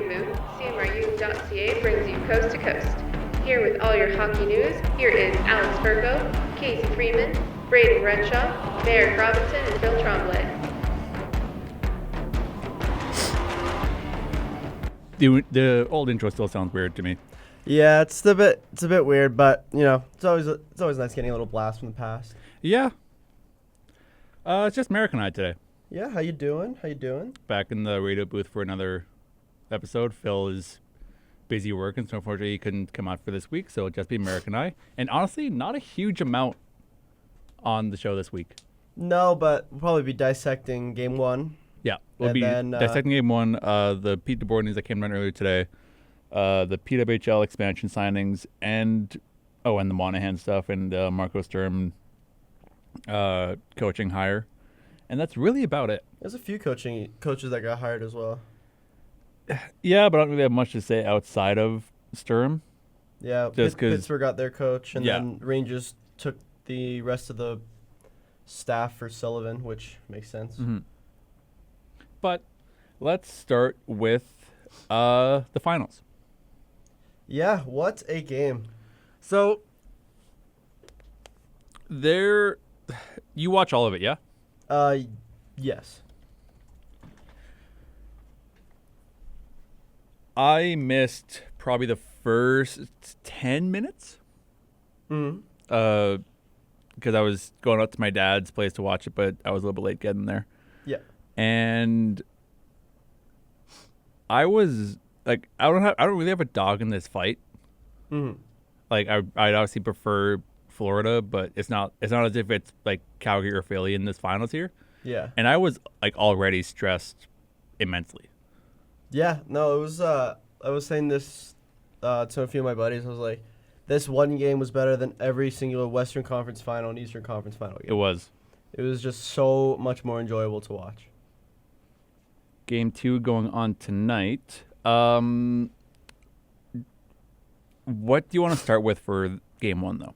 booth, CMRU.ca brings you coast to coast. Here with all your hockey news, here is Alex Virgo, Casey Freeman, Braden Renshaw, Merrick Robinson, and Phil Tremblay. The old intro still sounds weird to me. Yeah, it's a bit weird, but you know, it's always nice getting a little blast from the past. Yeah. It's just Merrick and I today. Yeah, how you doing? Back in the radio booth for another episode. Phil is busy working, so unfortunately he couldn't come out for this week, so it'll just be Merrick and I. And honestly, not a huge amount on the show this week. No, but we'll probably be dissecting game one. Yeah, we'll be dissecting game one, the Pete DeBoer news that came out earlier today, the PWHL expansion signings, and the Monahan stuff, and Marco Sturm coaching hire. And that's really about it. There's a few coaches that got hired as well. Yeah, but I don't really have much to say outside of Sturm. Yeah, Pittsburgh got their coach, and then Rangers took the rest of the staff for Sullivan, which makes sense. Mm-hmm. But let's start with the finals. Yeah, what a game. So, you watch all of it, yeah? Yes. I missed probably the first 10 minutes. Mm-hmm. Because I was going up to my dad's place to watch it, but I was a little bit late getting there. Yeah. And I was like, I don't really have a dog in this fight. Mm-hmm. Like, I'd obviously prefer Florida, but it's not as if it's like Calgary or Philly in this finals here. Yeah. And I was like already stressed immensely. Yeah, no, it was. I was saying this to a few of my buddies. I was like, this one game was better than every single Western Conference final and Eastern Conference final game. It was. It was just so much more enjoyable to watch. Game 2 going on tonight. What do you want to start with for game 1, though?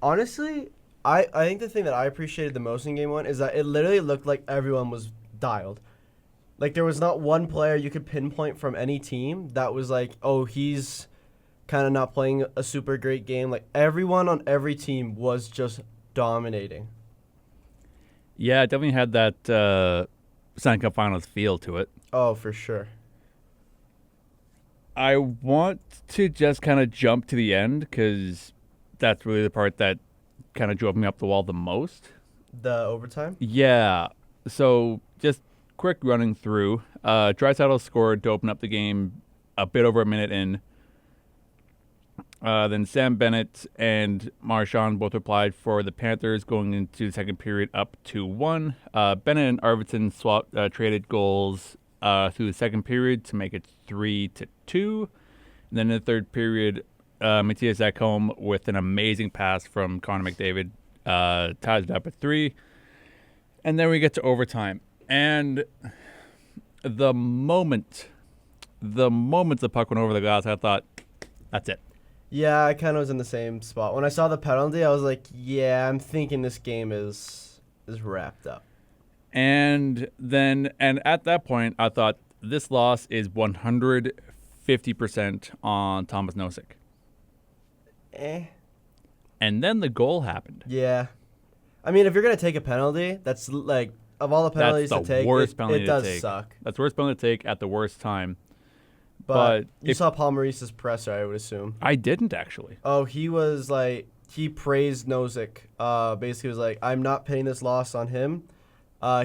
Honestly, I think the thing that I appreciated the most in game 1 is that it literally looked like everyone was dialed. Like, there was not one player you could pinpoint from any team that was like, oh, he's kind of not playing a super great game. Like, everyone on every team was just dominating. Yeah, it definitely had that Stanley Cup Finals feel to it. Oh, for sure. I want to just kind of jump to the end because that's really the part that kind of drove me up the wall the most. The overtime? Yeah. So just quick running through. Draisaitl scored to open up the game a bit over a minute in. Then Sam Bennett and Marchand both replied for the Panthers going into the second period up 2-1. Bennett and Arvidsson traded goals through the second period to make it 3-2. And then in the third period, Matthias Ekholm with an amazing pass from Connor McDavid ties it up at 3. And then we get to overtime. And the moment the puck went over the glass, I thought, that's it. Yeah, I kind of was in the same spot. When I saw the penalty, I was like, yeah, I'm thinking this game is wrapped up. And at that point, I thought this loss is 150% on Thomas Nosek. And then the goal happened. Yeah. I mean, if you're going to take a penalty, that's like, of all the penalties to take, it does suck. That's the worst penalty to take at the worst time. But you saw Paul Maurice's presser, I would assume. I didn't, actually. Oh, he was like, he praised Nosek. Basically was like, I'm not pinning this loss on him.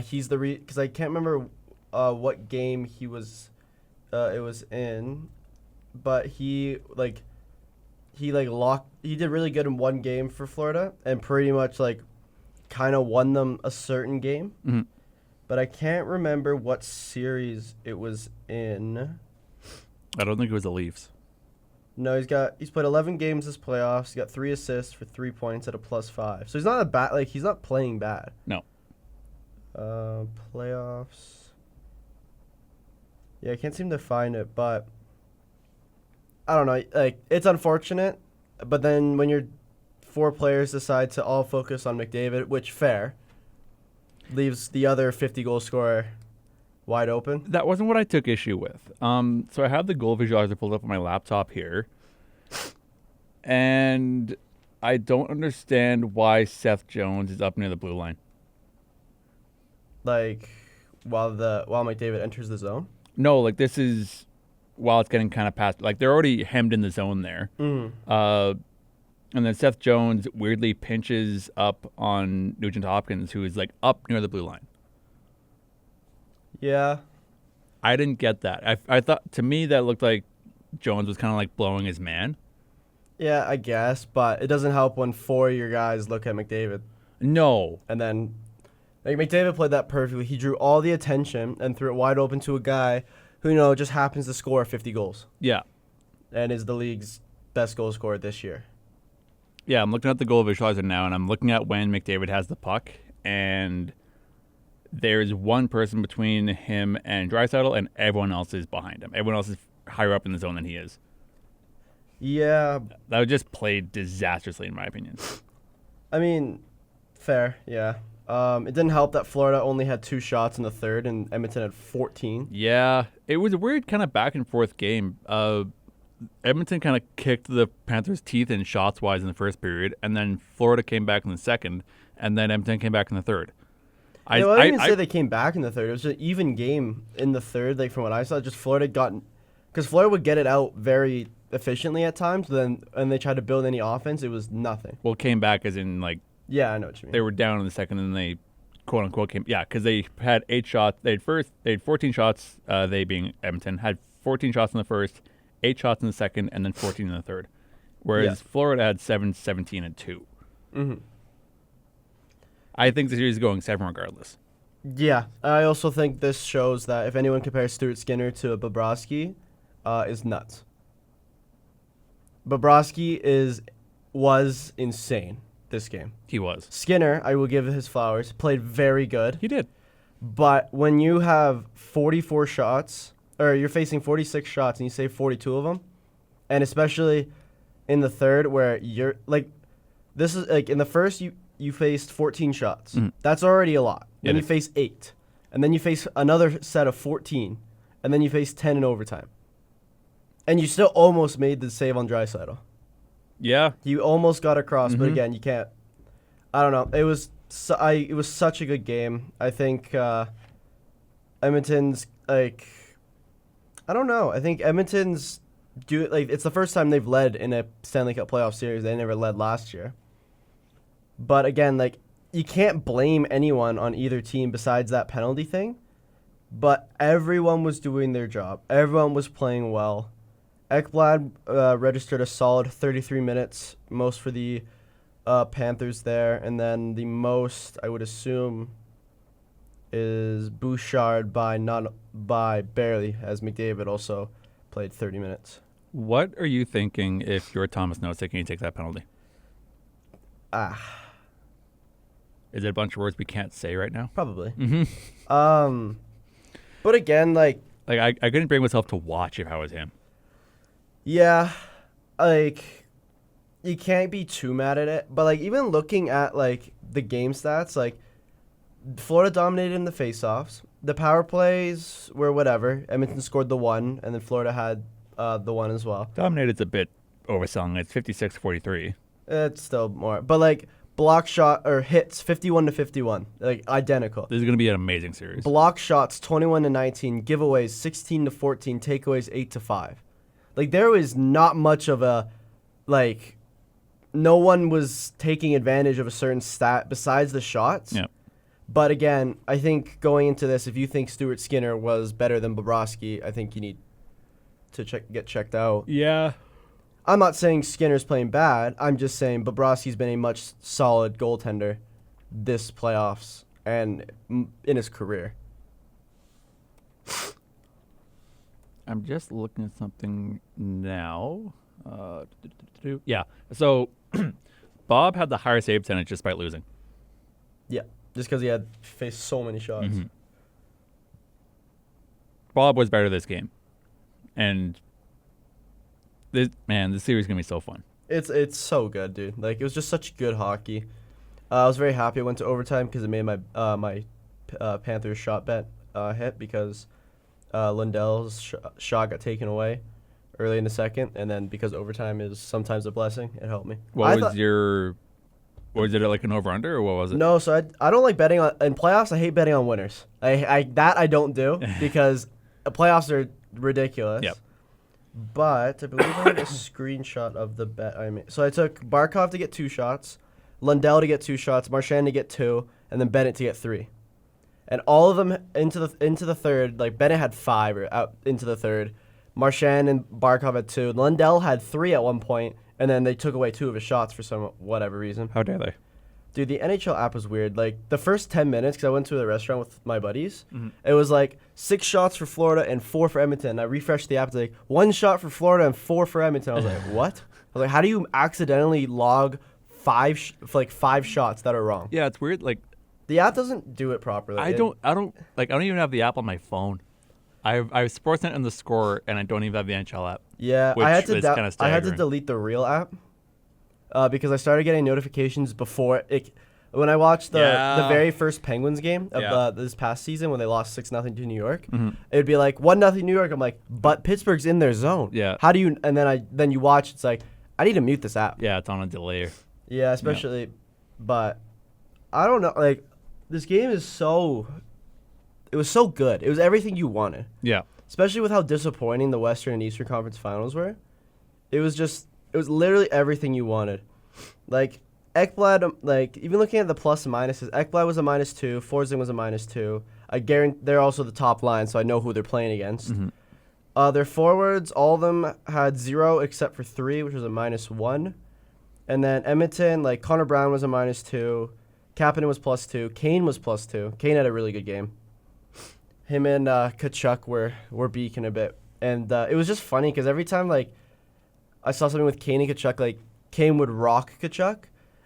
He's the because I can't remember what game it was in, but he did really good in one game for Florida and pretty much like kind of won them a certain game. Mm-hmm. But I can't remember what series it was in. I don't think it was the Leafs. No, he's played 11 games this playoffs. He's got 3 assists for 3 points at a +5. So he's not he's not playing bad. No. Playoffs. Yeah, I can't seem to find it, but I don't know. Like, it's unfortunate, but then when your 4 players decide to all focus on McDavid, which fair, leaves the other 50-goal scorer wide open. That wasn't what I took issue with. So I have the goal visualizer pulled up on my laptop here, and I don't understand why Seth Jones is up near the blue line. Like while McDavid enters the zone. No, like this is while it's getting kind of past. Like they're already hemmed in the zone there. And then Seth Jones weirdly pinches up on Nugent Hopkins, who is like up near the blue line. Yeah. I didn't get that. I thought, to me, that looked like Jones was kind of like blowing his man. Yeah, I guess, but it doesn't help when 4 of your guys look at McDavid. No. And then, like, McDavid played that perfectly. He drew all the attention and threw it wide open to a guy who, just happens to score 50 goals Yeah. and is the league's best goal scorer this year. Yeah, I'm looking at the goal visualizer now, and I'm looking at when McDavid has the puck, and there's one person between him and Draisaitl, and everyone else is behind him. Everyone else is higher up in the zone than he is. Yeah. That was just played disastrously, in my opinion. I mean, fair, yeah. It didn't help that Florida only had 2 shots in the third and Edmonton had 14. Yeah, it was a weird kind of back and forth game. Edmonton kind of kicked the Panthers' teeth in shots-wise in the first period, and then Florida came back in the second, and then Edmonton came back in the third. I wouldn't even say they came back in the third. It was an even game in the third, like from what I saw. Just Florida because Florida would get it out very efficiently at times, but then when they tried to build any offense, it was nothing. Well, came back as in, like, yeah, I know what you mean. they were down in the second, and they quote unquote came. Yeah, because they had 8 shots. They had 14 shots. They being Edmonton had 14 shots in the first, 8 shots in the second, and then 14 in the third. Whereas Florida had 7, 17, and 2. Mm-hmm. I think the series is going 7 regardless. Yeah, I also think this shows that if anyone compares Stuart Skinner to Bobrovsky, is nuts. Bobrovsky was insane this game. He was. Skinner, I will give his flowers, played very good. He did. But when you have 44 shots, or you're facing 46 shots and you save 42 of them, and especially in the third where you're like, this is like in the first you faced 14 shots. Mhm. That's already a lot. Then Yeah, you face 8. And then you face another set of 14. And then you face 10 in overtime. And you still almost made the save on Draisaitl. Yeah. You almost got across, but Mhm. again, you can't. I don't know. It was such a good game. I think Edmonton's like, I don't know. I think Edmonton's it's the first time they've led in a Stanley Cup playoff series. They never led last year. But again, like, you can't blame anyone on either team besides that penalty thing. But everyone was doing their job. Everyone was playing well. Ekblad registered a solid 33 minutes, most for the Panthers there. And then the most, I would assume, is Bouchard by barely, as McDavid also played 30 minutes. What are you thinking if you're Thomas Nosek and you take that penalty? Is it a bunch of words we can't say right now? Probably. Mm-hmm. But again, like I couldn't bring myself to watch if I was him. yeah, like, you can't be too mad at it. But, like, even looking at, like, the game stats, like, Florida dominated in the faceoffs. The power plays were whatever. Edmonton scored the 1, and then Florida had the 1 as well. Dominated's a bit overselling. It's 56-43. It's still more. But, like, block shot or hits 51-51, like, identical. This is going to be an amazing series. Block shots 21-19, giveaways 16-14, takeaways 8-5. Like, there was not much of a, like, no one was taking advantage of a certain stat besides the shots. Yeah. But again, I think going into this, if you think Stuart Skinner was better than Bobrovsky, I think you need to get checked out. Yeah. I'm not saying Skinner's playing bad. I'm just saying Bobrovsky's been a much solid goaltender this playoffs and in his career. I'm just looking at something now. Yeah. So Bob had the higher save percentage despite losing. Yeah, just because he had faced so many shots. Mm-hmm. Bob was better this game. And this series is going to be so fun. It's so good, dude. Like, it was just such good hockey. I was very happy I went to overtime because it made my Panthers shot bet hit because Lundell's shot got taken away early in the second, and then because overtime is sometimes a blessing, it helped me. Was it like an over-under, or what was it? No, so I don't like betting on in playoffs. I hate betting on winners. I don't do because playoffs are ridiculous. Yep. But I believe I have a screenshot of the bet I made. So I took Barkov to get 2 shots, Lundell to get 2 shots, Marchand to get 2, and then Bennett to get 3. And all of them into the third. Like Bennett had 5 or out into the third. Marchand and Barkov had 2. Lundell had 3 at one point, and then they took away 2 of his shots for some whatever reason. How dare they? Dude, the NHL app was weird. Like, the first 10 minutes, because I went to the restaurant with my buddies, it was like 6 shots for Florida and 4 for Edmonton. I refreshed the app. It's like 1 shot for Florida and 4 for Edmonton. I was like, what? I was like, how do you accidentally log 5 shots that are wrong? Yeah, it's weird. Like, The app doesn't do it properly. I don't even have the app on my phone. I have Sportsnet and the Score, and I don't even have the NHL app. Yeah, which I had to is kinda I had to staggering. delete the real app because I started getting notifications before it. When I watched the Yeah. very first Penguins game of Yeah. this past season when they lost 6-0 to New York, Mhm. it would be like 1-0 New York. I'm like, but Pittsburgh's in their zone. Yeah. How do you? And then you watch. It's like I need to mute this app. Yeah, it's on a delay. Yeah, especially, but I don't know. Like this game is so. It was so good. It was everything you wanted. Yeah. Especially with how disappointing the Western and Eastern Conference Finals were. It was literally everything you wanted. Like, Ekblad, like, even looking at the plus and minuses, Ekblad was a -2, Forsling was a -2. I guarantee they're also the top line, so I know who they're playing against. Their forwards, all of them had 0 except for 3, which was a -1. And then Edmonton, like, Connor Brown was a -2. Kapanen was +2. Kane was +2. Kane had a really good game. Him and Kachuk were beaking a bit. And it was just funny because every time, like, I saw something with Kane and Kachuk, like, Kane would rock Kachuk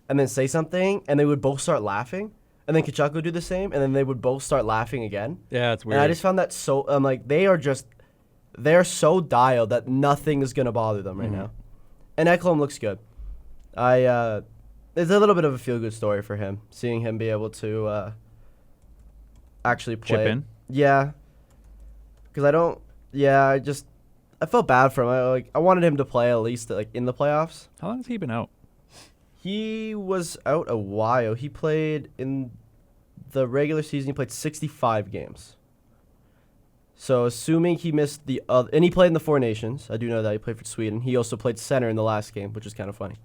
and then say something, and they would both start laughing. And then Kachuk would do the same, and then they would both start laughing again. Yeah, it's weird. And I just found that so, I'm like, they are so dialed that nothing is going to bother them right now. And Ekholm looks good. It's a little bit of a feel-good story for him, seeing him be able to actually play. Chip in? Yeah. Because I felt bad for him. I wanted him to play at least like in the playoffs. How long has he been out? He was out a while. He played in the regular season. He played 65 games. So assuming he missed and he played in the Four Nations. I do know that he played for Sweden. He also played center in the last game, which is kind of funny.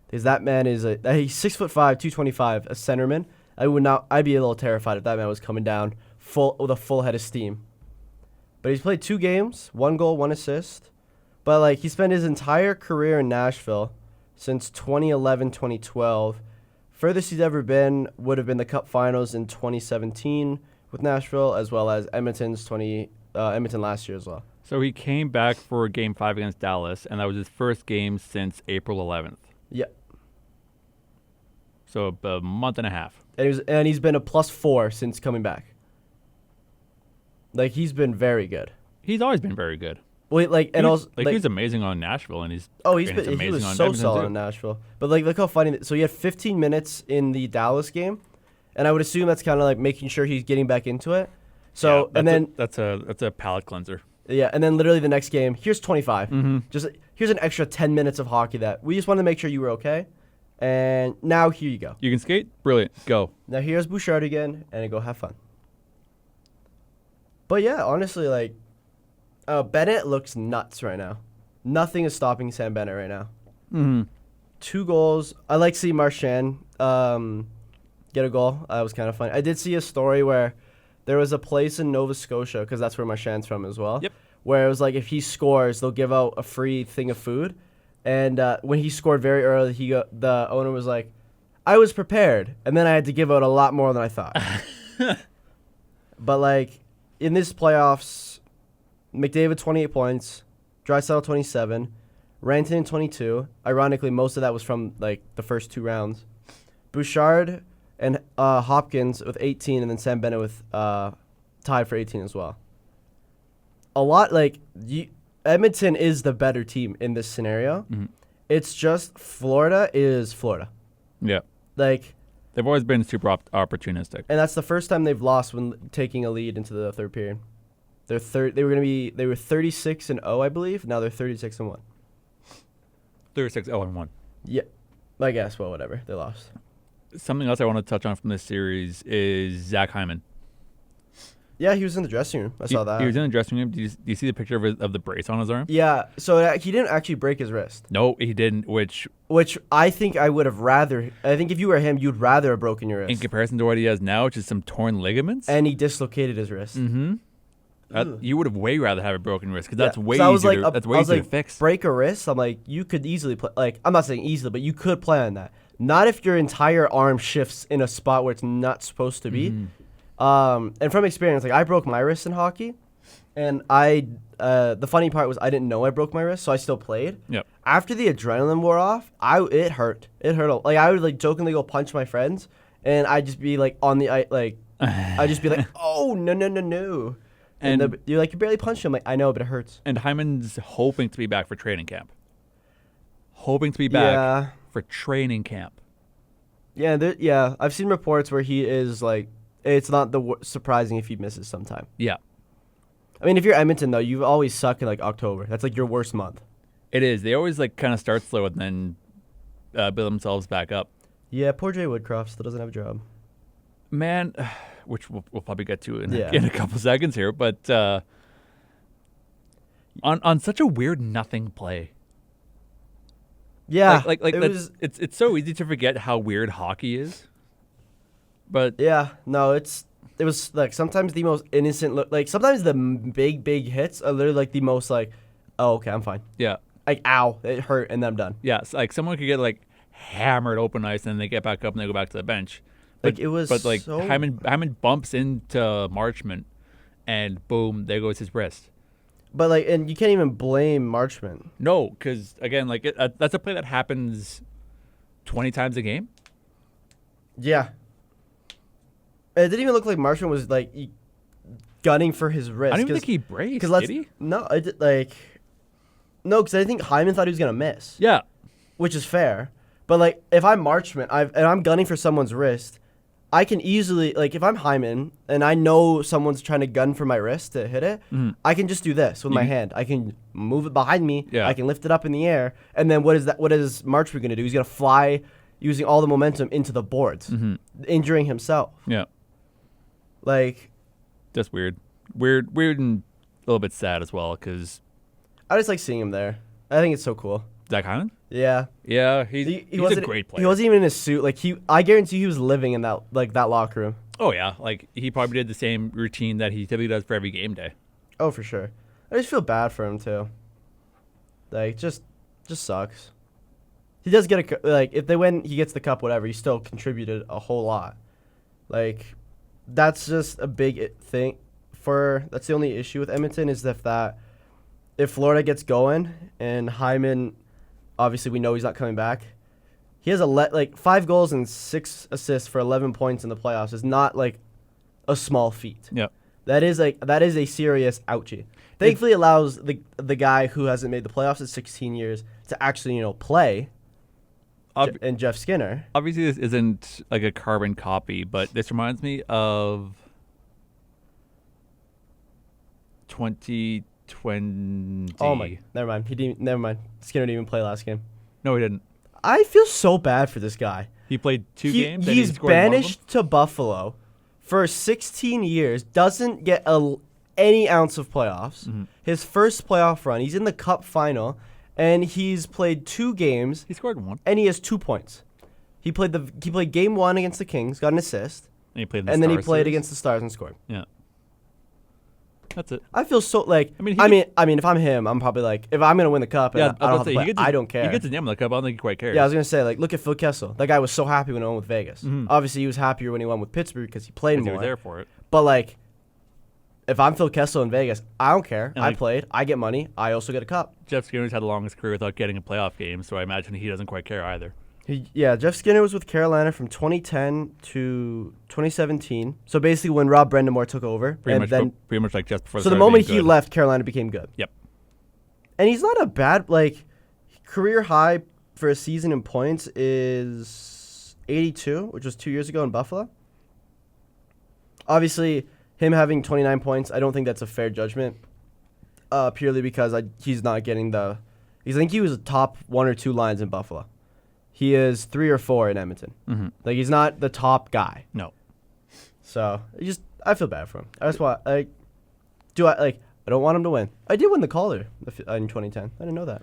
Because that man he's 6'5", 225, a centerman. I'd be a little terrified if that man was coming down with a full head of steam. But he's played 2 games, 1 goal, 1 assist. But like he spent his entire career in Nashville since 2011, 2012. Furthest he's ever been would have been the Cup Finals in 2017 with Nashville, as well as Edmonton last year as well. So he came back for Game 5 against Dallas, and that was his first game since April 11th. Yeah. So a month and a half. And he's been a +4 since coming back. Like he's been very good. He's always been very good. Well, He's amazing on Nashville, and he was so solid in Nashville. But like, look how funny. So he had 15 minutes in the Dallas game, and I would assume that's kind of like making sure he's getting back into it. So that's a palate cleanser. Yeah, and then literally the next game, here's 25. Mm-hmm. Just here's an extra 10 minutes of hockey that we just wanted to make sure you were okay. And now here you go. You can skate? Brilliant. Go. Now here's Bouchard again, and go have fun. But yeah, honestly, like, Bennett looks nuts right now. Nothing is stopping Sam Bennett right now. Mm-hmm. 2 goals. I like to see Marchand get a goal. That was kind of fun. I did see a story where there was a place in Nova Scotia, because that's where Marchand's from as well, Yep. where it was like if he scores, they'll give out a free thing of food. And when he scored very early, the owner was like, I was prepared, and then I had to give out a lot more than I thought. But, like, in this playoffs, McDavid 28 points, Draisaitl 27, Rantanen 22. Ironically, most of that was from, like, the first 2 rounds. Bouchard and Hopkins with 18, and then Sam Bennett with tied for 18 as well. A lot, like, Edmonton is the better team in this scenario. Mm-hmm. It's just Florida is Florida. Yeah. Like, They've always been super opportunistic. And that's the first time they've lost when taking a lead into the third period. They were 36-0, I believe. Now they're 36-1. 36-0-1. Yeah, I guess. Well, whatever. They lost. Something else I want to touch on from this series is Zach Hyman. Yeah, he was in the dressing room. I saw that. He was in the dressing room. Do you see the picture of the brace on his arm? Yeah, so he didn't actually break his wrist. No, he didn't, which I think I would have rather. I think if you were him, you'd rather have broken your wrist. in comparison to what he has now, which is some torn ligaments. And he dislocated his wrist. Mm-hmm. You would have way rather have a broken wrist because that's way I was easier. like, That's way easier to fix. Break a wrist. I'm like, you could easily play. Like, I'm not saying easily, but you could play on that. Not if your entire arm shifts in a spot where it's not supposed to be. And from experience, like I broke my wrist in hockey, and the funny part was I didn't know I broke my wrist, so I still played. Yep. After the adrenaline wore off, it hurt. It hurt. Like I would like jokingly go punch my friends, and I'd just be like on the I'd just be like, oh no. And you're like, you barely punched him. Like, I know, but it hurts. And Hyman's hoping to be back for training camp. Hoping to be back for training camp. Yeah, I've seen reports where he is like, it's not surprising if he misses sometime. Yeah. I mean, if you're Edmonton, though, you always suck in like October. That's like your worst month. It is. They always like kind of start slow and then build themselves back up. Yeah, poor Jay Woodcroft still doesn't have a job. Man, which we'll probably get to in a couple seconds here, but on such a weird nothing play. Yeah, it's so easy to forget how weird hockey is. But yeah, no, it was like sometimes the most innocent like sometimes the big hits are literally like the most like, oh okay, I'm fine. Yeah. Like ow, it hurt and then I'm done. Yeah, so like someone could get like hammered open ice and then they get back up and they go back to the bench. Like it was, but like so... Hyman bumps into Marchment, and boom, there goes his wrist. But like, and you can't even blame Marchment. No, because again, like that's a play that happens 20 times a game. Yeah. It didn't even look like Marchment was like gunning for his wrist. I don't even think he braced. Did he? No, I did like. No, because I think Hyman thought he was gonna miss. Yeah, which is fair. But like, if I'm Marchment, and I'm gunning for someone's wrist. I can easily, like, if I'm Hyman and I know someone's trying to gun for my wrist to hit it, I can just do this with my hand. I can move it behind me. Yeah. I can lift it up in the air. And then what is Marchment going to do? He's going to fly using all the momentum into the boards, injuring himself. Yeah. Like. That's weird. Weird and a little bit sad as well because. I just like seeing him there. I think it's so cool. Zach Hyman? Yeah. Yeah, he's a great player. He wasn't even in his suit. Like I guarantee he was living in that locker room. Oh yeah, like he probably did the same routine that he typically does for every game day. Oh, for sure. I just feel bad for him too. Like just sucks. He does get if they win, he gets the cup. Whatever. He still contributed a whole lot. Like that's just a big thing. That's the only issue with Edmonton is if Florida gets going and Hyman. Obviously, we know he's not coming back. He has 5 goals and 6 assists for 11 points in the playoffs. Is not like a small feat. Yeah, that is a serious ouchie. Thankfully, allows the guy who hasn't made the playoffs in 16 years to actually play. And Jeff Skinner. Obviously, this isn't like a carbon copy, but this reminds me of 2020. Oh my! Never mind. Never mind. Skinner didn't even play last game. No, he didn't. I feel so bad for this guy. He played 2 games. He's banished to Buffalo for 16 years. Doesn't get any ounce of playoffs. His first playoff run. He's in the Cup final, and he's played 2 games. He scored 1, and he has 2 points. He played game 1 against the Kings, got an assist, and he played against the Stars and scored. Yeah. That's it. I feel so like. I mean, if I'm him, I'm probably like, if I'm gonna win the cup, and I don't have to play, I don't care. He gets his name on the cup. I don't think he quite cares. Yeah, I was gonna say, like, look at Phil Kessel. That guy was so happy when he won with Vegas. Obviously, he was happier when he won with Pittsburgh because he played more. He was there for it. But like, if I'm Phil Kessel in Vegas, I don't care. I played. I get money. I also get a cup. Jeff Skinner's had the longest career without getting a playoff game, so I imagine he doesn't quite care either. Jeff Skinner was with Carolina from 2010 to 2017. So basically, when Rob Brendamore took over, pretty much like just before. So the moment he left, Carolina became good. Yep. And he's not a bad career high for a season in points is 82, which was 2 years ago in Buffalo. Obviously, him having 29 points, I don't think that's a fair judgment. Purely because he's not getting I think he was top 1 or 2 lines in Buffalo. He is 3 or 4 in Edmonton. Mm-hmm. Like, he's not the top guy. No. So I feel bad for him. I just want I don't want him to win. I did win the Calder in 2010. I didn't know that.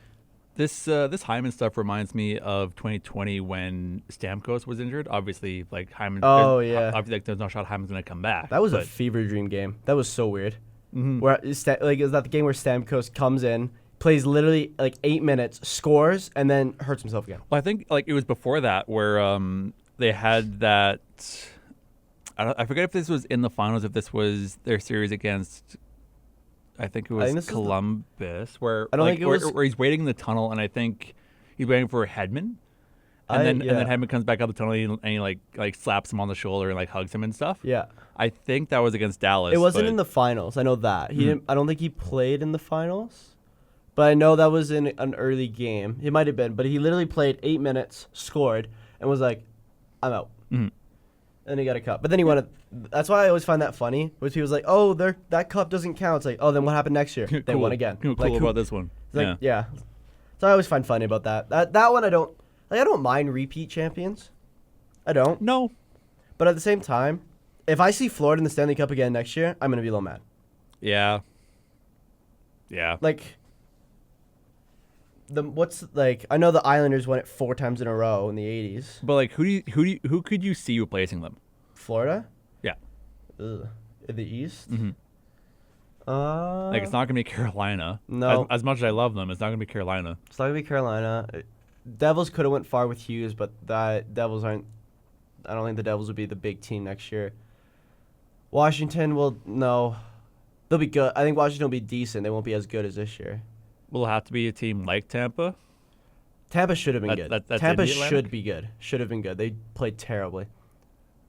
This Hyman stuff reminds me of 2020 when Stamkos was injured. Obviously, like Hyman. Oh, yeah. Obviously, like, there's no shot Hyman's gonna come back. That was a but- fever dream game. That was so weird. Mhm. Where is that the game where Stamkos comes in, plays literally like 8 minutes, scores, and then hurts himself again? Well, I think like it was before that where they had that. I forget if this was in the finals. If this was their series against. I think it I think was this is Columbus, where I don't like, think it where, was- where he's waiting in the tunnel, and I think he's waiting for Hedman, and then Hedman comes back out the tunnel and he like slaps him on the shoulder and like hugs him and stuff. Yeah. I think that was against Dallas. It wasn't but- in the finals. I know that. He didn't. I don't think he played in the finals, but I know that was in an early game. It might have been, but he literally played 8 minutes, scored, and was like, "I'm out." Mhm. And he got a cup. But then he won it. That's why I always find that funny. Which he was like, "Oh, that cup doesn't count." It's like, "Oh, then what happened next year?" They Cool. won again. Cool Like, about this one. It's like, yeah. So I always find funny about that. That one I don't mind repeat champions. I don't. No. But at the same time, if I see Florida in the Stanley Cup again next year, I'm gonna be a little mad. Yeah. Yeah. Like I know the Islanders won it 4 times in a row in the 80s. But like, who could you see replacing them? Florida? Yeah. Ugh. In the East? Mm-hmm. Like, it's not gonna be Carolina. No. As much as I love them, it's not gonna be Carolina. It's not gonna be Carolina. Devils could have went far with Hughes, but Devils aren't. I don't think the Devils will be the big team next year. Washington will no. They'll be good. I think Washington will be decent. They won't be as good as this year. Will it have to be a team like Tampa? Tampa should have been good. That's Tampa in the Atlantic? should be good. Should have been good. They played terribly.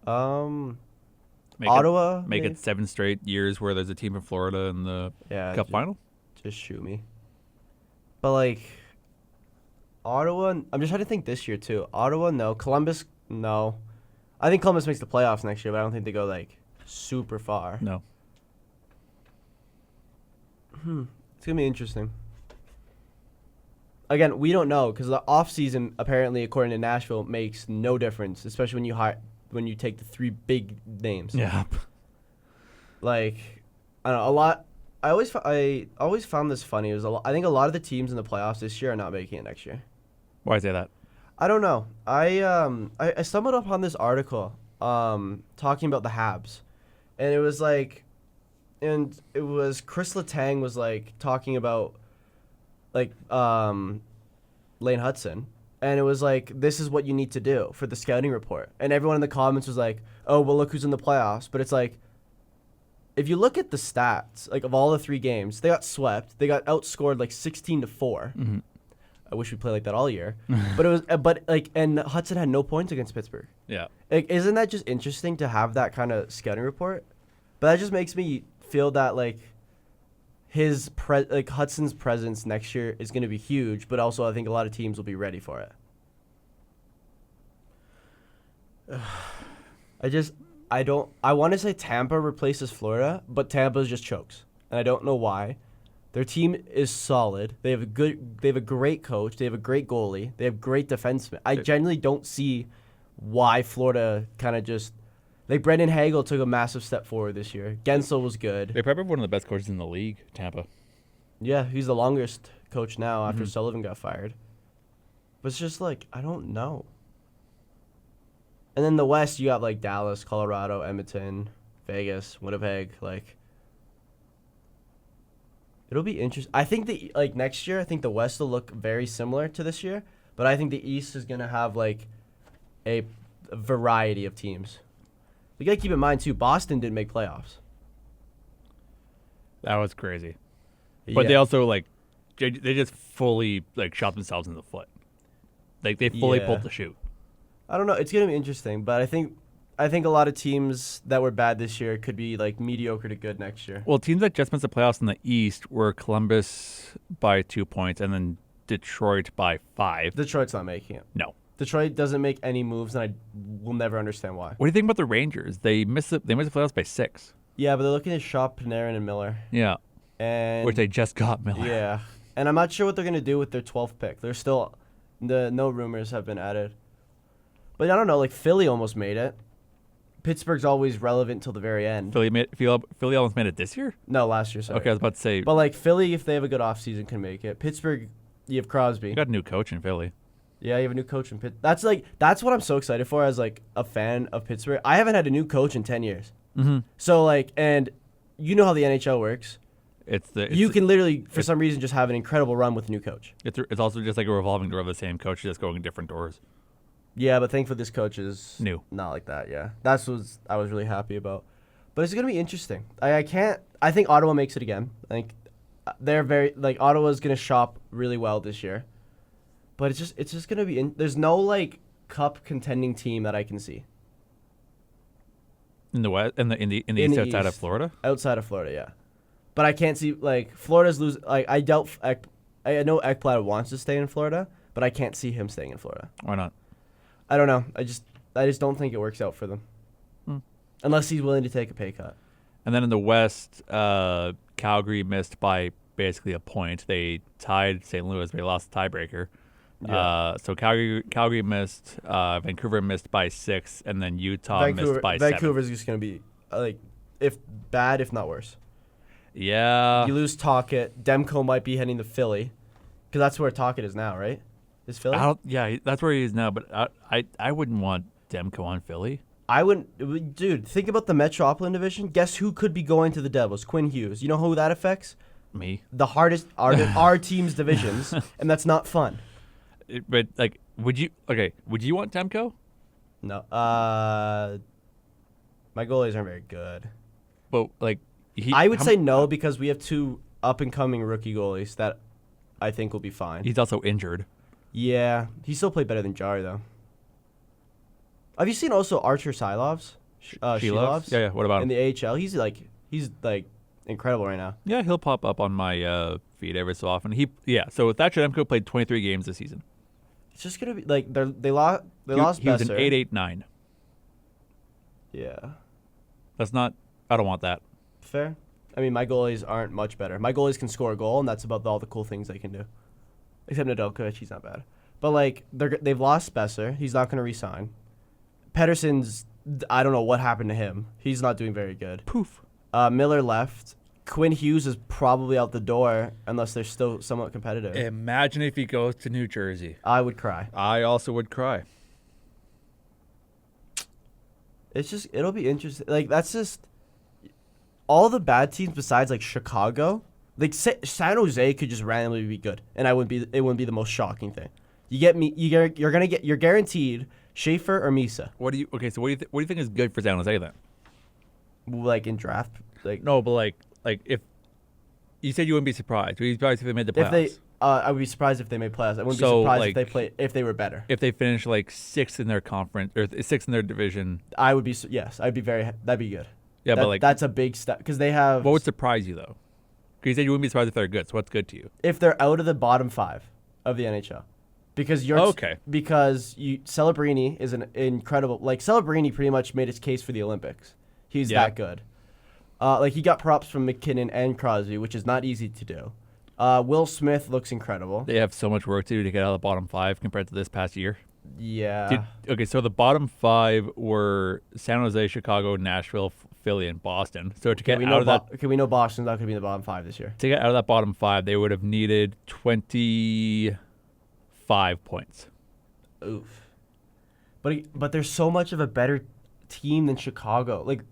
Make Ottawa. Make maybe? it 7 straight years where there's a team in Florida in the Cup final. Just shoot me. But like Ottawa, I'm just trying to think this year too. Ottawa, no. Columbus, no. I think Columbus makes the playoffs next year, but I don't think they go like super far. No. It's gonna be interesting. Again, we don't know because the offseason, apparently, according to Nashville, makes no difference, especially when you take the 3 big names. Yeah. Like, I don't know, a lot. I always found this funny. I think a lot of the teams in the playoffs this year are not making it next year. Why say that? I don't know. I stumbled upon this article talking about the Habs, and it was Chris Letang was like talking about like Lane Hudson, and it was like, this is what you need to do for the scouting report, and everyone in the comments was like, oh well, look who's in the playoffs. But it's like, if you look at the stats, like of all the 3 games, they got swept. They got outscored like 16-4. Mm-hmm. I wish we played like that all year. But it was, and Hudson had no points against Pittsburgh. Yeah. Like, isn't that just interesting to have that kind of scouting report? But that just makes me feel that like Hudson's presence next year is going to be huge. But also, I think a lot of teams will be ready for it. I want to say Tampa replaces Florida, but Tampa just chokes, and I don't know why. Their team is solid. They have a great coach. They have a great goalie. They have great defensemen. I genuinely don't see why Florida kind of just like Brendan Hagel took a massive step forward this year. Gensel was good. They probably have one of the best coaches in the league, Tampa. Yeah, he's the longest coach now after Sullivan got fired. But it's just like, I don't know. And then the West, you got like Dallas, Colorado, Edmonton, Vegas, Winnipeg. Like, it'll be interesting. I think next year, I think the West will look very similar to this year. But I think the East is gonna have like a variety of teams. You gotta keep in mind too, Boston didn't make playoffs. That was crazy. But they also they just fully shot themselves in the foot. Like they fully pulled the chute. I don't know. It's gonna be interesting, but I think a lot of teams that were bad this year could be like mediocre to good next year. Well, teams that just missed the playoffs in the East were Columbus by 2 points and then Detroit by 5. Detroit's not making it. No. Detroit doesn't make any moves, and I will never understand why. What do you think about the Rangers? They missed the playoffs by 6. Yeah, but they're looking to shop Panarin and Miller. Yeah, And which they just got Miller. yeah, and I'm not sure what they're gonna do with their 12th pick. They're still no rumors have been added, but I don't know. Like Philly almost made it. Pittsburgh's always relevant till the very end. Philly almost made it this year. No, last year. Sorry. Okay, I was about to say. But like Philly, if they have a good offseason, can make it. Pittsburgh, you have Crosby. You got a new coach in Philly. Yeah, you have a new coach in Pitt. That's what I'm so excited for as like a fan of Pittsburgh. I haven't had a new coach in 10 years. Mm-hmm. So like, and you know how the NHL works. You can literally, for some reason, just have an incredible run with a new coach. It's also just like a revolving door of the same coach, just going different doors. Yeah, but thankfully this coach is New. Not like that. Yeah, that's what I was really happy about. But it's gonna be interesting. I think Ottawa makes it again. I think they're very like Ottawa's gonna shop really well this year. But it's just gonna be. There's no like cup contending team that I can see. In the west, in the east, outside of Florida. Outside of Florida, yeah. But I can't see like Florida's lose. Like I doubt. I know Ekblad wants to stay in Florida, but I can't see him staying in Florida. Why not? I don't know. I just don't think it works out for them, unless he's willing to take a pay cut. And then in the west, Calgary missed by basically a point. They tied St. Louis, but they lost the tiebreaker. Yeah. So Calgary missed, Vancouver missed by 6, and then Utah missed by 7. Vancouver's just gonna be like if not worse. Yeah. You lose Tocchet. Demko might be heading to Philly, because that's where Tocchet is now, right? Is Philly? Yeah, that's where he is now. But I wouldn't want Demko on Philly. I wouldn't, dude. Think about the Metropolitan Division. Guess who could be going to the Devils? Quinn Hughes. You know who that affects? Me. The hardest are our team's divisions, and that's not fun. But like, would you want Demko? No. My goalies aren't very good. But like, I would say no because we have 2 up and coming rookie goalies that I think will be fine. He's also injured. Yeah, he still played better than Jari though. Have you seen also Archer Silovs? Shilovs? Yeah. What about him? In the AHL? He's like incredible right now. Yeah, he'll pop up on my feed every so often. So Thatcher Demko played 23 games this season. It's just gonna be like they lost. He was an Besser. 8.89. Yeah. That's not. I don't want that. Fair. I mean, my goalies aren't much better. My goalies can score a goal, and that's about all the cool things they can do. Except Nedeljkovic, he's not bad. But like they've lost Besser. He's not gonna resign. Pedersen's. I don't know what happened to him. He's not doing very good. Poof. Miller left. Quinn Hughes is probably out the door unless they're still somewhat competitive. Imagine if he goes to New Jersey. I would cry. I also would cry. It'll be interesting. Like, that's just all the bad teams besides like Chicago. Like San Jose could just randomly be good, and it wouldn't be the most shocking thing. You're guaranteed Schaefer or Misa. What do you think is good for San Jose then? Like in draft, like no, but like if you said you wouldn't be surprised, would you be surprised if they made the playoffs? I would be surprised if they made playoffs. I wouldn't be surprised if they were better. If they finished like 6th in their conference or 6th in their division, I would be. Yes, I'd be that'd be good. Yeah, but like that's a big step because they have. What would surprise you though? Because you said you wouldn't be surprised if they're good. So what's good to you? If they're out of the bottom 5 of the NHL, because Celebrini is an incredible. Like Celebrini pretty much made his case for the Olympics. He's that good. Like he got props from McKinnon and Crosby, which is not easy to do. Will Smith looks incredible. They have so much work to do to get out of the bottom 5 compared to this past year. Yeah. So the bottom 5 were San Jose, Chicago, Nashville, Philly, and Boston. So to get out of that, we know Boston's not going to be in the bottom 5 this year. To get out of that bottom 5, they would have needed 25 points. Oof. But there's so much of a better team than Chicago. Like,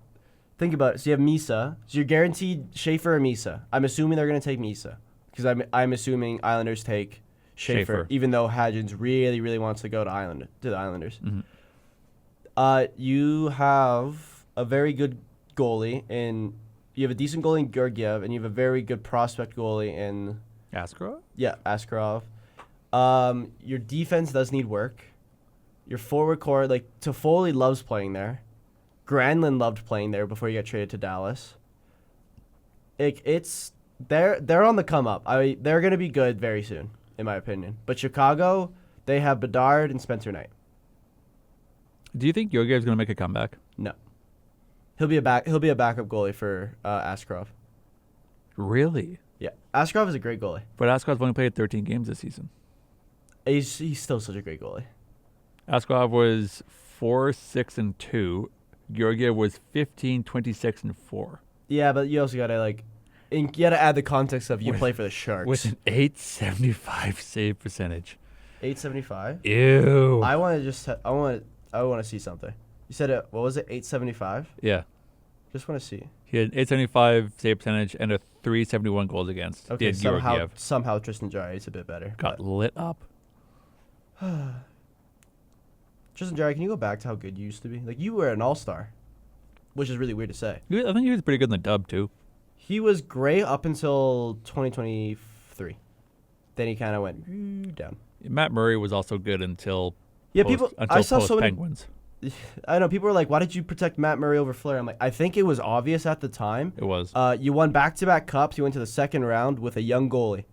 think about it. So you have Misa. So you're guaranteed Schaefer or Misa. I'm assuming they're going to take Misa because I'm assuming Islanders take Schaefer, even though Hadjins really, really wants to go to the Islanders. Mm-hmm. You have a very good goalie you have a decent goalie in Georgiev, and you have a very good prospect goalie in Askarov? Yeah, Askarov. Your defense does need work. Your forward core, like Toffoli loves playing there. Granlund loved playing there before he got traded to Dallas. They're on the come up. They're gonna be good very soon, in my opinion. But Chicago, they have Bedard and Spencer Knight. Do you think Georgiev's going to make a comeback? No. He'll be a backup goalie for Askarov. Really? Yeah, Askarov is a great goalie. But Askarov's only played 13 games this season. He's still such a great goalie. Askarov was 4-6-2. Georgiev was 15-26-4. Yeah, but you also gotta you gotta add the context of you play for the Sharks. With an 875 save percentage. 875. Ew. I want to see something. You said what was it? 875. Yeah. Just want to see. He had 875 save percentage and a 371 goals against. Okay, Did Georgiev. somehow Tristan Jarry is a bit better. Got lit up. Tristan Jarry, can you go back to how good you used to be? Like, you were an all-star, which is really weird to say. I think he was pretty good in the dub, too. He was great up until 2023. Then he kind of went down. Matt Murray was also good until I saw so many. Penguins. I know people were like, "Why did you protect Matt Murray over Flair?" I'm like, I think it was obvious at the time. It was. You won back-to-back cups. You went to the second round with a young goalie.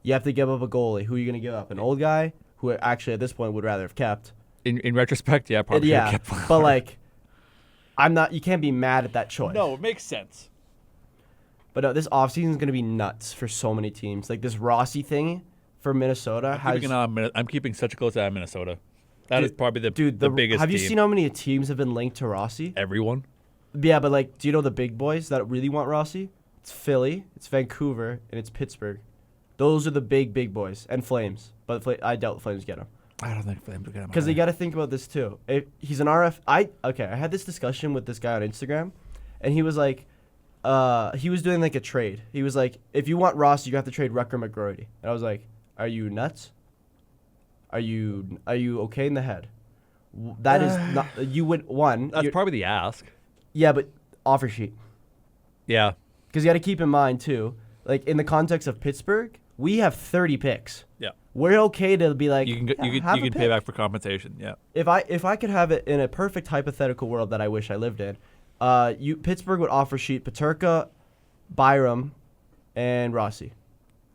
You have to give up a goalie. Who are you going to give up? An old guy who actually at this point would rather have kept. In retrospect, yeah, probably should have kept Flair. But like, you can't be mad at that choice. No, it makes sense. But no, this offseason is going to be nuts for so many teams. Like this Rossi thing for Minnesota I'm keeping such a close eye on Minnesota. That is probably the biggest Have you team. seen how many teams have been linked to Rossi? Everyone. Yeah, but do you know the big boys that really want Rossi? It's Philly, it's Vancouver, and it's Pittsburgh. Those are the big boys. And Flames. But I doubt the Flames get him. I don't think Flames will get him. Because you got to think about this too. He's an RF. I had this discussion with this guy on Instagram, and he was like, he was doing like a trade. He was like, if you want Rossi, you have to trade Rucker McGroarty. And I was like, are you nuts? Are you okay in the head? That is not. You would one. That's probably the ask. Yeah, but offer sheet. Yeah. Because you got to keep in mind too, like in the context of Pittsburgh, we have 30 picks. Yeah. We're okay to be like, you can pay back for compensation. Yeah. If I could have it in a perfect hypothetical world that I wish I lived in, Pittsburgh would offer sheet Peterka, Byram, and Rossi,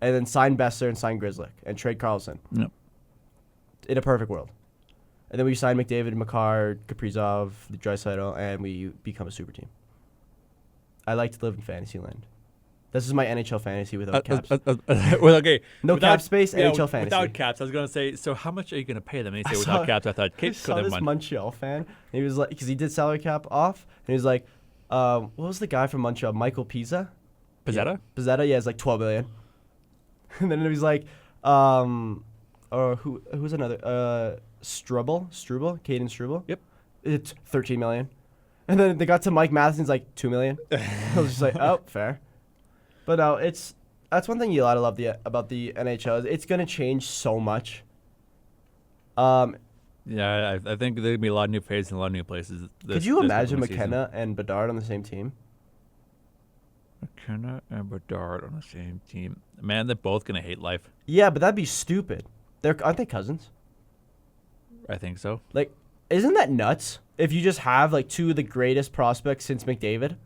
and then sign Besser and sign Grzelcyk and trade Carlson. Yep. In a perfect world. And then we sign McDavid, Makar, Kaprizov, Draisaitl, and we become a super team. I like to live in fantasy land. This is my NHL fantasy without caps. Well, okay. No cap space, NHL fantasy. Without caps, I was going to say, so how much are you going to pay them? And he said without caps. I thought, I saw this Montreal fan. And he was like, because he did salary cap off, and he was like, what was the guy from Montreal? Michael Pizza? Pizzetta? Yeah. Pizzetta, yeah, it's like $12 million. And then he was like, who's another? Struble, Caden Struble. Yep. It's $13 million. And then they got to Mike Matheson's like $2 million. I was just like, oh, fair. But no, that's one thing you gotta love about the NHL. It's gonna change so much. Yeah, I think there's gonna be a lot of new faces and a lot of new places. Could you imagine McKenna and Bedard on the same team? McKenna and Bedard on the same team. Man, they're both gonna hate life. Yeah, but that'd be stupid. Aren't they cousins? I think so. Like, isn't that nuts? If you just have like two of the greatest prospects since McDavid.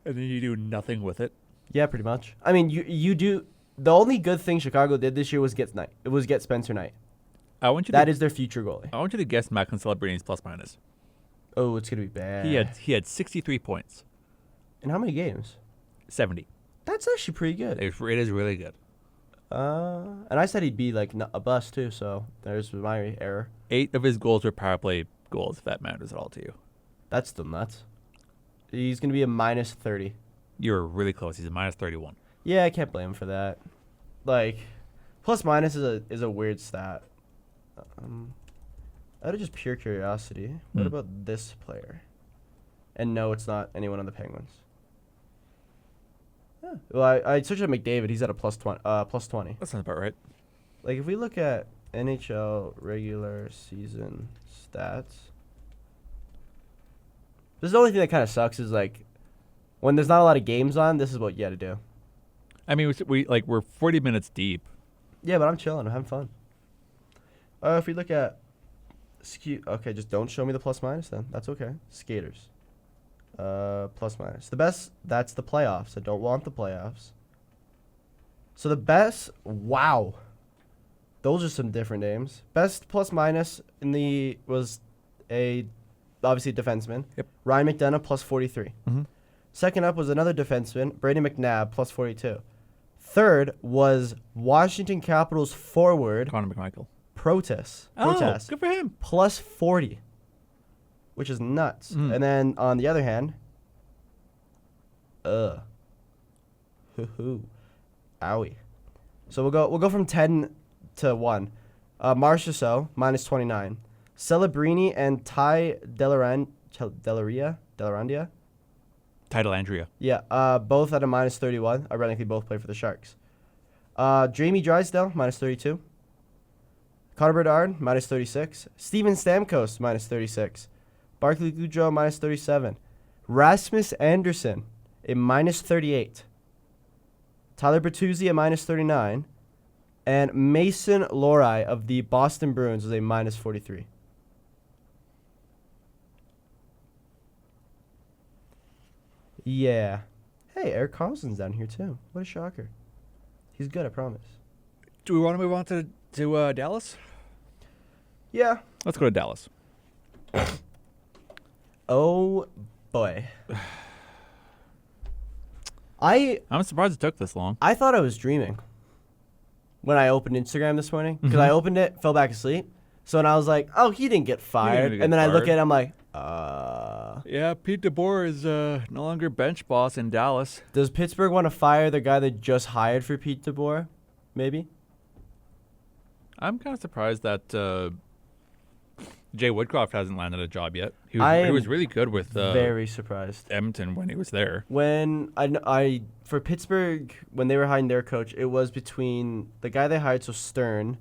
And then you do nothing with it. Yeah, pretty much. I mean, you do. The only good thing Chicago did this year was get Spencer Knight. That is their future goalie. I want you to guess Macklin Celebrini's plus minus. Oh, it's gonna be bad. He had 63 points. In how many games? 70. That's actually pretty good. It is really good. And I said he'd be like a bust too, so there's my error. 8 of his goals were power play goals, if that matters at all to you. That's still nuts. He's going to be a minus 30. You're really close. He's a minus 31. Yeah, I can't blame him for that. Like, plus minus is a weird stat. Out of just pure curiosity, what about this player? And no, it's not anyone on the Penguins. Yeah. Well, I searched up McDavid. He's at a plus 20. That sounds about right. Like, if we look at NHL regular season stats, this is the only thing that kind of sucks is, like, when there's not a lot of games on, this is what you got to do. I mean, we're 40 minutes deep. Yeah, but I'm chilling. I'm having fun. If we look at... Okay, just don't show me the plus minus then. That's okay. Skaters. Plus minus. The best, that's the playoffs. I don't want the playoffs. So the best... Wow. Those are some different names. Best plus minus was obviously a defenseman. Yep. Ryan McDonough plus 43. Mhm. Second up was another defenseman, Brady McNabb plus 42. Third was Washington Capitals forward Connor McMichael. Protas. Oh, good for him. Plus 40, which is nuts. Mm. And then on the other hand, owie. So we'll go from 10 to 1. Marchessault minus 29. Celebrini and Ty Delarandia. Title Andrea. Yeah, both at a minus 31. Ironically, both play for the Sharks. Jamie Drysdale, minus 32. Connor Bedard, minus 36. Steven Stamkos, minus 36. Barclay Goodrow, minus 37. Rasmus Anderson, a minus 38. Tyler Bertuzzi, a minus 39. And Mason Lohrei of the Boston Bruins was a minus 43. Yeah. Hey, Eric Carlson's down here too. What a shocker. He's good, I promise. Do we want to move on to Dallas? Yeah. Let's go to Dallas. Oh boy. I'm surprised it took this long. I thought I was dreaming when I opened Instagram this morning because Mhm. I opened it, fell back asleep. So when I was like, "Oh, he didn't get fired," and then I look at it, I'm like, Yeah, Pete DeBoer is no longer bench boss in Dallas. does Pittsburgh want to fire the guy they just hired for Pete DeBoer? Maybe. I'm kind of surprised that Jay Woodcroft hasn't landed a job yet. He I was am really good with very surprised. Edmonton when he was there. When I for Pittsburgh when they were hiring their coach, it was between the guy they hired, so Stern.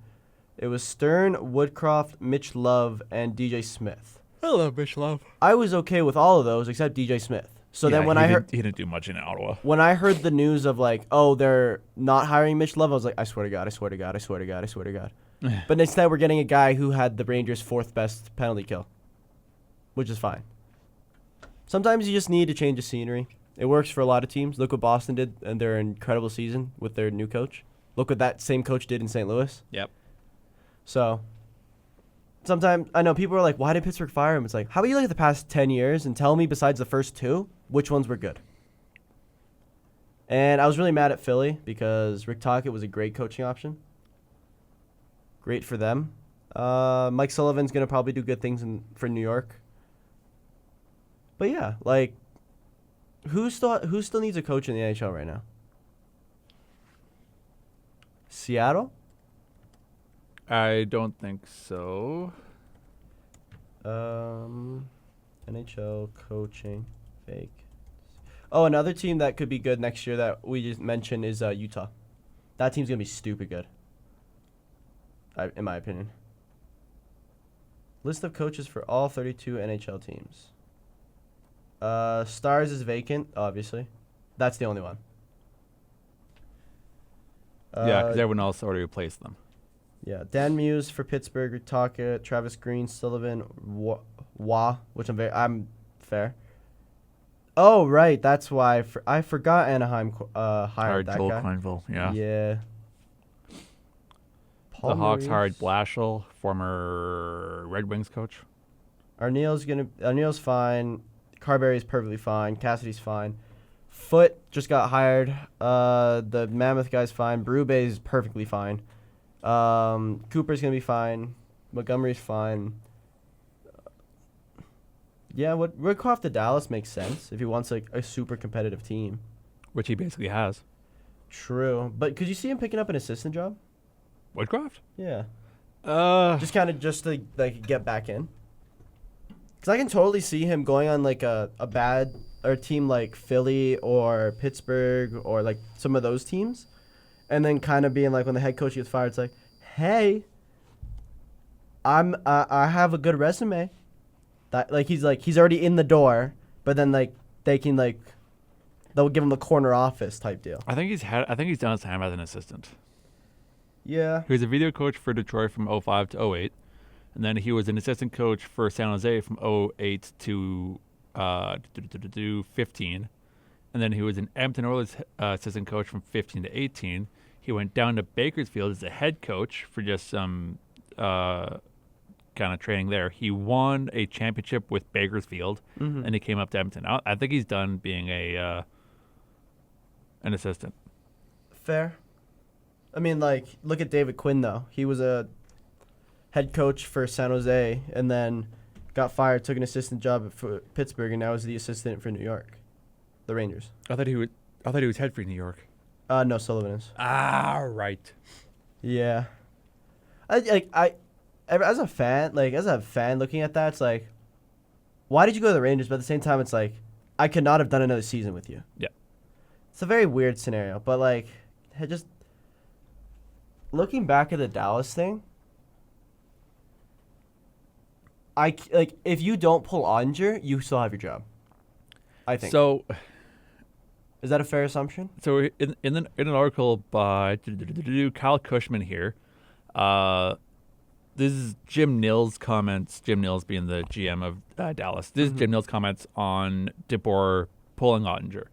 It was Stern, Woodcroft, Mitch Love, and DJ Smith. I love Mitch Love. I was okay with all of those except DJ Smith. So then when he didn't do much in Ottawa. when I heard the news of like, oh, they're not hiring Mitch Love, I was like, I swear to God, I swear to God, I swear to God, I swear to God. But instead, we're getting a guy who had the Rangers' fourth best penalty kill, which is fine. Sometimes you just need to change the scenery. It works for a lot of teams. Look what Boston did in their incredible season with their new coach. Look what that same coach did in St. Louis. Yep. So sometimes I know people are like, why did Pittsburgh fire him? It's like, how about you look at the past 10 years and tell me besides the first two, which ones were good? And I was really mad at Philly because Rick Tocchet was a great coaching option. Great for them. Mike Sullivan's going to probably do good things for New York. But yeah, like, who still needs a coach in the NHL right now? Seattle? I don't think so. NHL coaching fake. Oh, another team that could be good next year that we just mentioned is Utah. That team's going to be stupid good. In my opinion. List of coaches for all 32 NHL teams. Stars is vacant, obviously. That's the only one. Yeah, because everyone else already replaced them. Yeah, Dan Muse for Pittsburgh, Tocchet, Travis Green, Sullivan, which I'm fair. Oh, right, that's why I forgot Anaheim hired that Joel guy. Quenneville, yeah. Yeah. The Hawks hired Blashill, former Red Wings coach. Arneal's fine. Carberry's perfectly fine. Cassidy's fine. Foote just got hired. The Mammoth guy's fine. Brubay's perfectly fine. Cooper's gonna be fine. Montgomery's fine. Yeah, what Woodcroft to Dallas makes sense if he wants like a super competitive team. Which he basically has. True, but could you see him picking up an assistant job? Woodcroft? Yeah. Just Just to like get back in. Because I can totally see him going on like a bad or team like Philly or Pittsburgh or like some of those teams, and then kind of being like when the head coach gets fired, it's like, hey, I have a good resume. That like he's already in the door, but then like they can like they'll give him the corner office type deal. I think he's done his time as an assistant. Yeah. He was a video coach for Detroit from 05 to 08. And then he was an assistant coach for San Jose from 08 to 15. And then he was an Edmonton Oilers assistant coach from 15 to 18. He went down to Bakersfield as a head coach for just some kind of training there. He won a championship with Bakersfield, and he came up to Edmonton. I think he's done being an assistant. Fair. I mean, like, look at David Quinn, though. He was a head coach for San Jose and then got fired, took an assistant job for Pittsburgh, and now is the assistant for New York, the Rangers. I thought he was head for New York. No, Sullivan is. Ah, right. Yeah. As a fan looking at that, it's like, why did you go to the Rangers? But at the same time, it's like, I could not have done another season with you. Yeah. It's a very weird scenario, but like, just looking back at the Dallas thing, if you don't pull Onger, you still have your job. I think. So, is that a fair assumption? So in an article by Kyle Cushman here, this is Jim Nils' comments. Jim Nils being the GM of Dallas. This is Jim Nils' comments on DeBoer pulling Ottinger.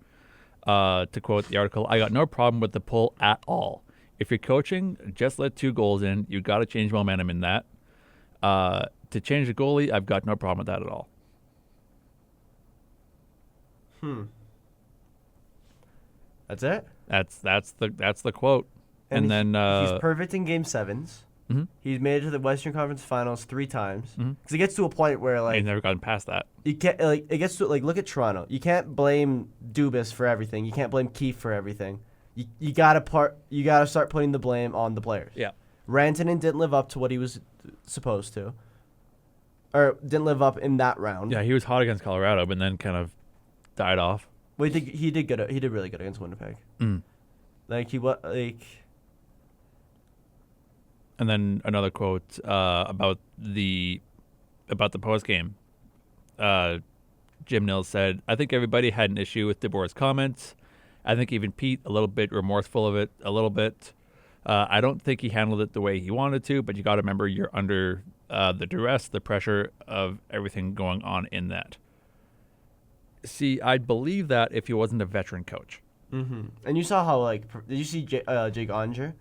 To quote the article, "I got no problem with the pull at all. If you're coaching, just let 2 goals in. You got to change momentum in that. To change the goalie, I've got no problem with that at all." That's it. That's the quote. And then he's perfect in Game 7s. Mm-hmm. He's made it to the Western Conference Finals 3 times. Because it gets to a point where like he's never gotten past that. You can't it gets to like look at Toronto. You can't blame Dubas for everything. You can't blame Keefe for everything. You gotta start putting the blame on the players. Yeah. Rantanen didn't live up to what he was supposed to, or didn't live up in that round. Yeah, he was hot against Colorado, but then kind of died off. Well, he did good. He did really good against Winnipeg. Like he was like. And then another quote about the post game. Jim Nils said, "I think everybody had an issue with DeBoer's comments. I think even Pete a little bit remorseful of it, a little bit. I don't think he handled it the way he wanted to, but you got to remember you're under the duress, the pressure of everything going on in that." See, I'd believe that if he wasn't a veteran coach. And you saw how did you see Jake Onger?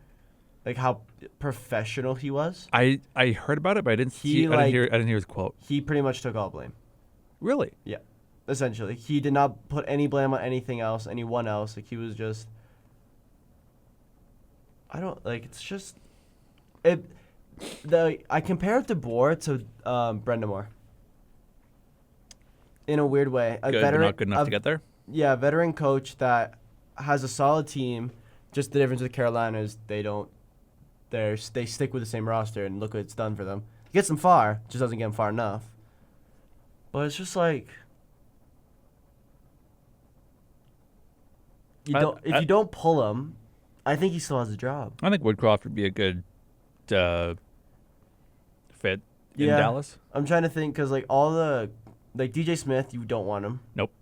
Like how professional he was. I heard about it, but I didn't see. I didn't hear his quote. He pretty much took all blame. Really? Yeah, essentially, he did not put any blame on anything else, anyone else. Like he was just. I don't like. It's just, I compare DeBoer to Brendan Moore. In a weird way, Good, but not good enough to get there. Yeah, a veteran coach that has a solid team. Just the difference with Carolina is they stick with the same roster, and look what it's done for them. It gets them far, just doesn't get them far enough. But it's just like if you don't pull him, I think he still has a job. I think Woodcroft would be a good fit in Dallas. I'm trying to think because DJ Smith, you don't want him. Nope.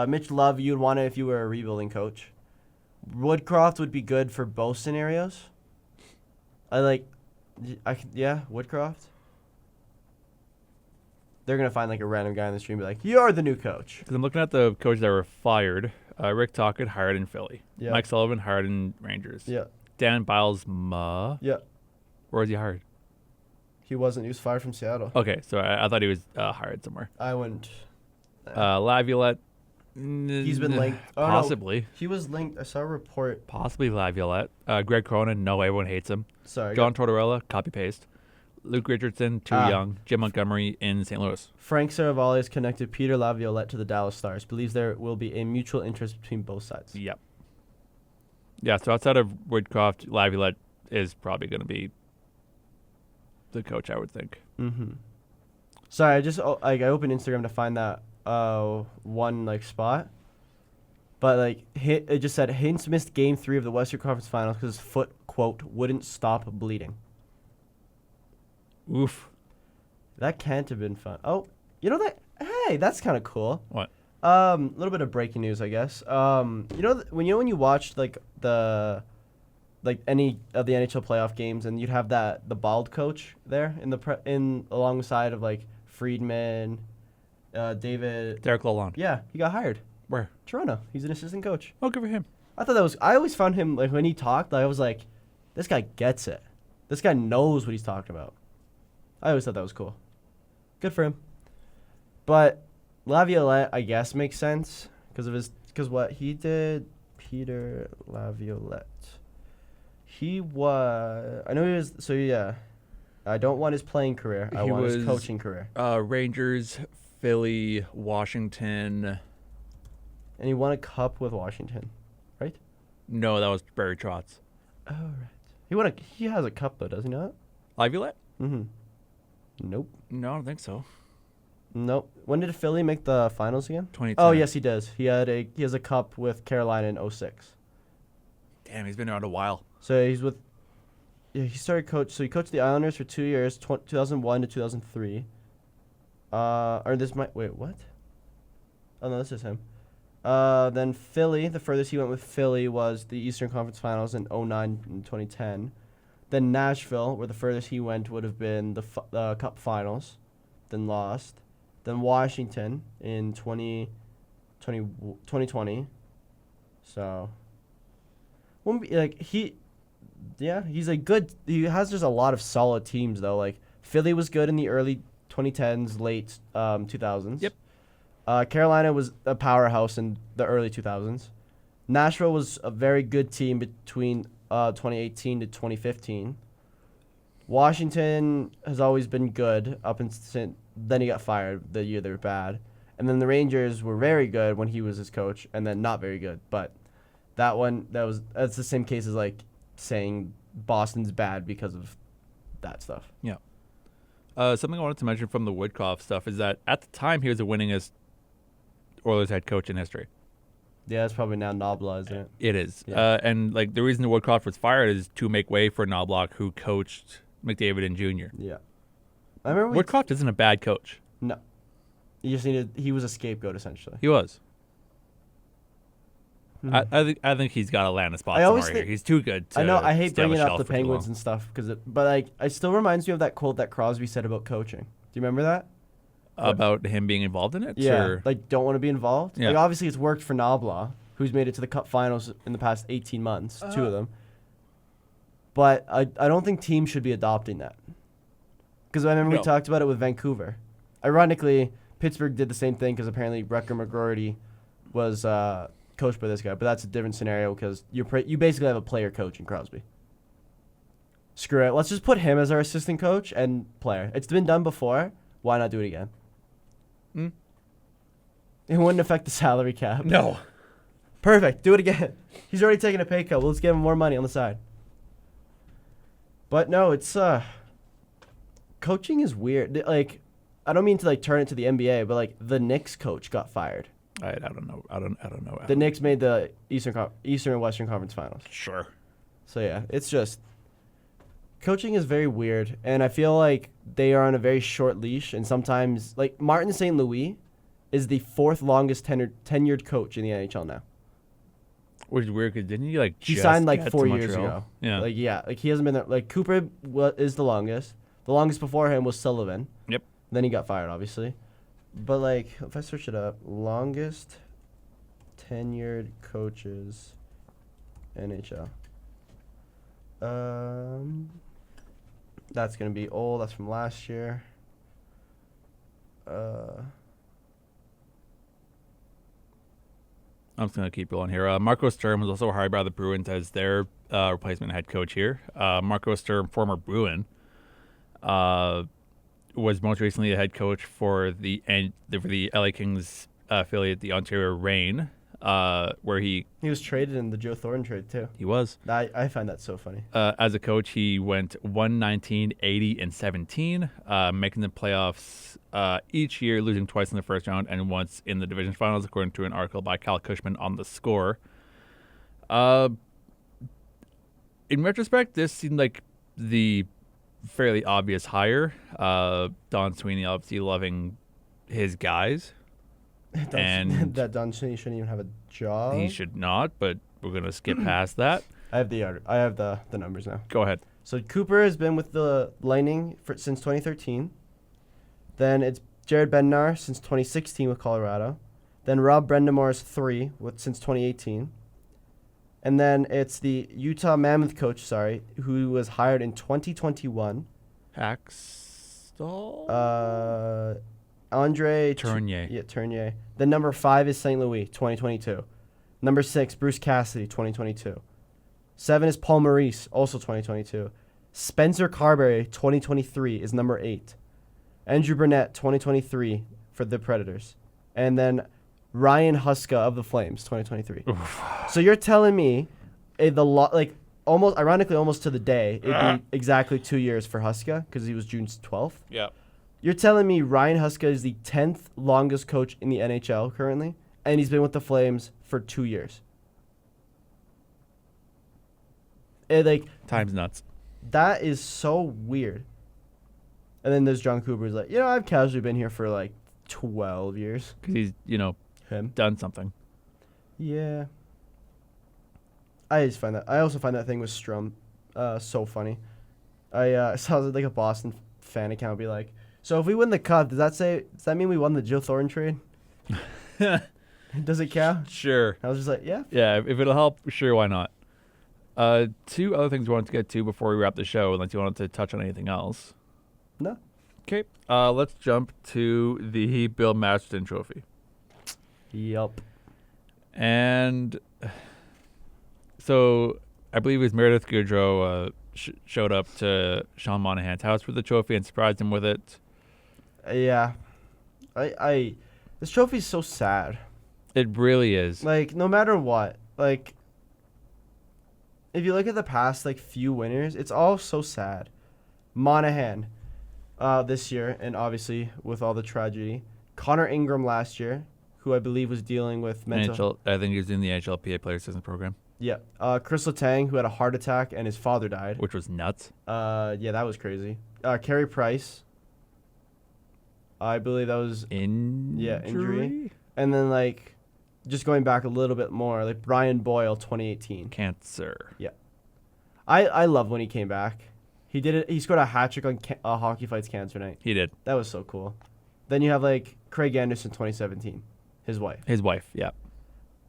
Mitch Love, you'd want it if you were a rebuilding coach. Woodcroft would be good for both scenarios. Woodcroft. They're going to find a random guy on the stream and be like, "You're the new coach." Because I'm looking at the coaches that were fired. Rick Tocchet hired in Philly. Yeah. Mike Sullivan hired in Rangers. Yeah. Dan Biles, Yeah. where was he hired? He wasn't. He was fired from Seattle. Okay, so I thought he was hired somewhere. I wouldn't. Laviolette. He's been linked. Possibly. No, he was linked. I saw a report. Possibly Laviolette. Greg Cronin, no, everyone hates him. Sorry. John Tortorella, copy-paste. Luke Richardson, too young. Jim Montgomery in St. Louis. Frank Saravalli has connected Peter Laviolette to the Dallas Stars. Believes there will be a mutual interest between both sides. Yep. Yeah, so outside of Woodcroft, Laviolette is probably going to be the coach, I would think. Sorry, I opened Instagram to find that one spot, but it just said Hintz missed Game 3 of the Western Conference Finals because his foot, quote, wouldn't stop bleeding. Oof. That can't have been fun. Oh, you know that? Hey, that's kind of cool. What? A little bit of breaking news, I guess. When you watched any of the NHL playoff games, and you'd have the bald coach there alongside of Friedman, David. Derek Lalonde. Yeah, he got hired. Where? Toronto. He's an assistant coach. Oh, good for him. I always found him when he talked. I was like, this guy gets it. This guy knows what he's talking about. I always thought that was cool. Good for him. But Laviolette, I guess, makes sense because what he did. Peter Laviolette. He was. I know he was. So yeah, I don't want his playing career. I want his coaching career. Rangers, Philly, Washington. And he won a cup with Washington, right? No, that was Barry Trotz. Oh right. He has a cup though, does he not? Laviolette? Mm-hmm. Nope. No, I don't think so. Nope. When did Philly make the finals again? 2010. Oh yes, he does. He has a cup with Carolina in 06. Damn, he's been around a while. So he's with. Yeah, he started coach. So he coached the Islanders for 2 years, 2001 to 2003. Or this might wait what? Oh no, this is him. Then Philly, the furthest he went with Philly was the Eastern Conference Finals in 09 and 2010. Then Nashville, where the furthest he went would have been the Cup Finals, then lost. Then Washington in 2020. So, wouldn't be, like he has just a lot of solid teams though. Like Philly was good in the early 2010s, late 2000s. Yep. Carolina was a powerhouse in the early 2000s. Nashville was a very good team between 2018 to 2015. Washington has always been good up until then he got fired the year they were bad. And then the Rangers were very good when he was his coach and then not very good. But that's the same case as like saying Boston's bad because of that stuff. Yeah. Something I wanted to mention from the Woodcroft stuff is that at the time he was the winningest Oilers head coach in history. Yeah, it's probably now Knobloch, isn't it? It is. Yeah. And like the reason the Woodcroft was fired is to make way for Knobloch, who coached McDavid and Jr. Yeah. I remember Woodcroft isn't a bad coach. No. He was a scapegoat essentially. He was. Hmm. I think he's got to land a spot I always somewhere here. think- He's too good to I know I hate stay on bringing up shelf the for too Penguins long. and stuff but like it still reminds me of that quote that Crosby said about coaching. Do you remember that? About him being involved in it? Yeah, Or? like don't want to be involved. Yeah. Like obviously it's worked for Knobloch, who's made it to the Cup Finals in the past 18 months, 2 of them. But I don't think teams should be adopting that. Because I remember No. we talked about it with Vancouver. Ironically, Pittsburgh did the same thing because apparently Rutger McGroarty was coached by this guy. But that's a different scenario because you basically have a player coach in Crosby. Screw it. Let's just put him as our assistant coach and player. It's been done before. Why not do it again? Hmm? It wouldn't affect the salary cap. No. Perfect. Do it again. He's already taking a pay cut. Well, let's give him more money on the side. But no, it's coaching is weird. Like, I don't mean to like turn it to the NBA, but like the Knicks coach got fired. I don't know. I don't know. The Knicks made the Eastern and Western Conference Finals. Sure. So yeah, it's just coaching is very weird, and I feel like they are on a very short leash. And sometimes, like Martin St. Louis, is the 4th longest tenured coach in the NHL now. Which is weird because didn't he like He just signed like get 4 to years Montreal? ago. Yeah. Like he hasn't been there. Like Cooper is the longest. The longest before him was Sullivan. Yep. Then he got fired, obviously. But like, if I search it up, longest tenured coaches, NHL. That's gonna be old. That's from last year. I'm just going to keep going here. Marco Sturm was also hired by the Bruins as their replacement head coach here. Marco Sturm, former Bruin, was most recently the head coach for the LA Kings affiliate, the Ontario Reign, where he was traded in the Joe Thornton trade too. He was. I find that so funny. As a coach, he went 119, 80, and 17, making the playoffs each year, losing twice in the first round and once in the division finals, according to an article by Cal Cushman on The Score. In retrospect, this seemed like the fairly obvious hire. Don Sweeney obviously loving his guys. And that Don Sweeney shouldn't even have a job. He should not, but we're going to skip past that. I have the numbers now. Go ahead. So Cooper has been with the Lightning since 2013. Then it's Jared Bednar since 2016 with Colorado. Then Rob Brendamore is 3 since 2018. And then it's the Utah Mammoth coach, who was hired in 2021. Hacks. Stall. Andre Tournier. Yeah, Tournier. Then number 5 is St. Louis, 2022. Number 6, Bruce Cassidy, 2022. 7 is Paul Maurice, also 2022. Spencer Carberry, 2023, is number 8. Andrew Burnett, 2023, for the Predators. And then Ryan Huska of the Flames, 2023. So you're telling me almost ironically almost to the day, it'd be exactly 2 years for Huska because he was June 12th. Yeah. You're telling me Ryan Huska is the 10th longest coach in the NHL currently, and he's been with the Flames for 2 years. Time's nuts. That is so weird. And then there's John Cooper who's like, I've casually been here for like 12 years. Because he's, Him. done something. Yeah. I also find that thing with Strum so funny. I saw like a Boston fan account be like, so if we win the cup, does that mean we won the Joe Thornton trade? Does it count? Sure. I was just like, yeah. Yeah, if it'll help, sure, why not? 2 other things we wanted to get to before we wrap the show, unless you wanted to touch on anything else. No. Okay. Let's jump to the Bill Masterton Trophy. Yup. And so I believe it was Meredith Goudreau showed up to Sean Monahan's house with the trophy and surprised him with it. Yeah. This trophy's so sad. It really is. Like, no matter what, like, if you look at the past, like, few winners, it's all so sad. Monahan this year, and obviously with all the tragedy. Connor Ingram last year, who I believe was dealing with mental... I think he was in the NHLPA Player Assistance Program. Yeah. Chris Letang, who had a heart attack and his father died. Which was nuts. Yeah, that was crazy. Carey Price. I believe that was... injury. And then, like, just going back a little bit more, like Brian Boyle, 2018. Cancer. Yeah. I love when he came back. He did it. He scored a hat trick on Hockey Fights Cancer Night. He did. That was so cool. Then you have, like, Craig Anderson, 2017. His wife. His wife, yeah.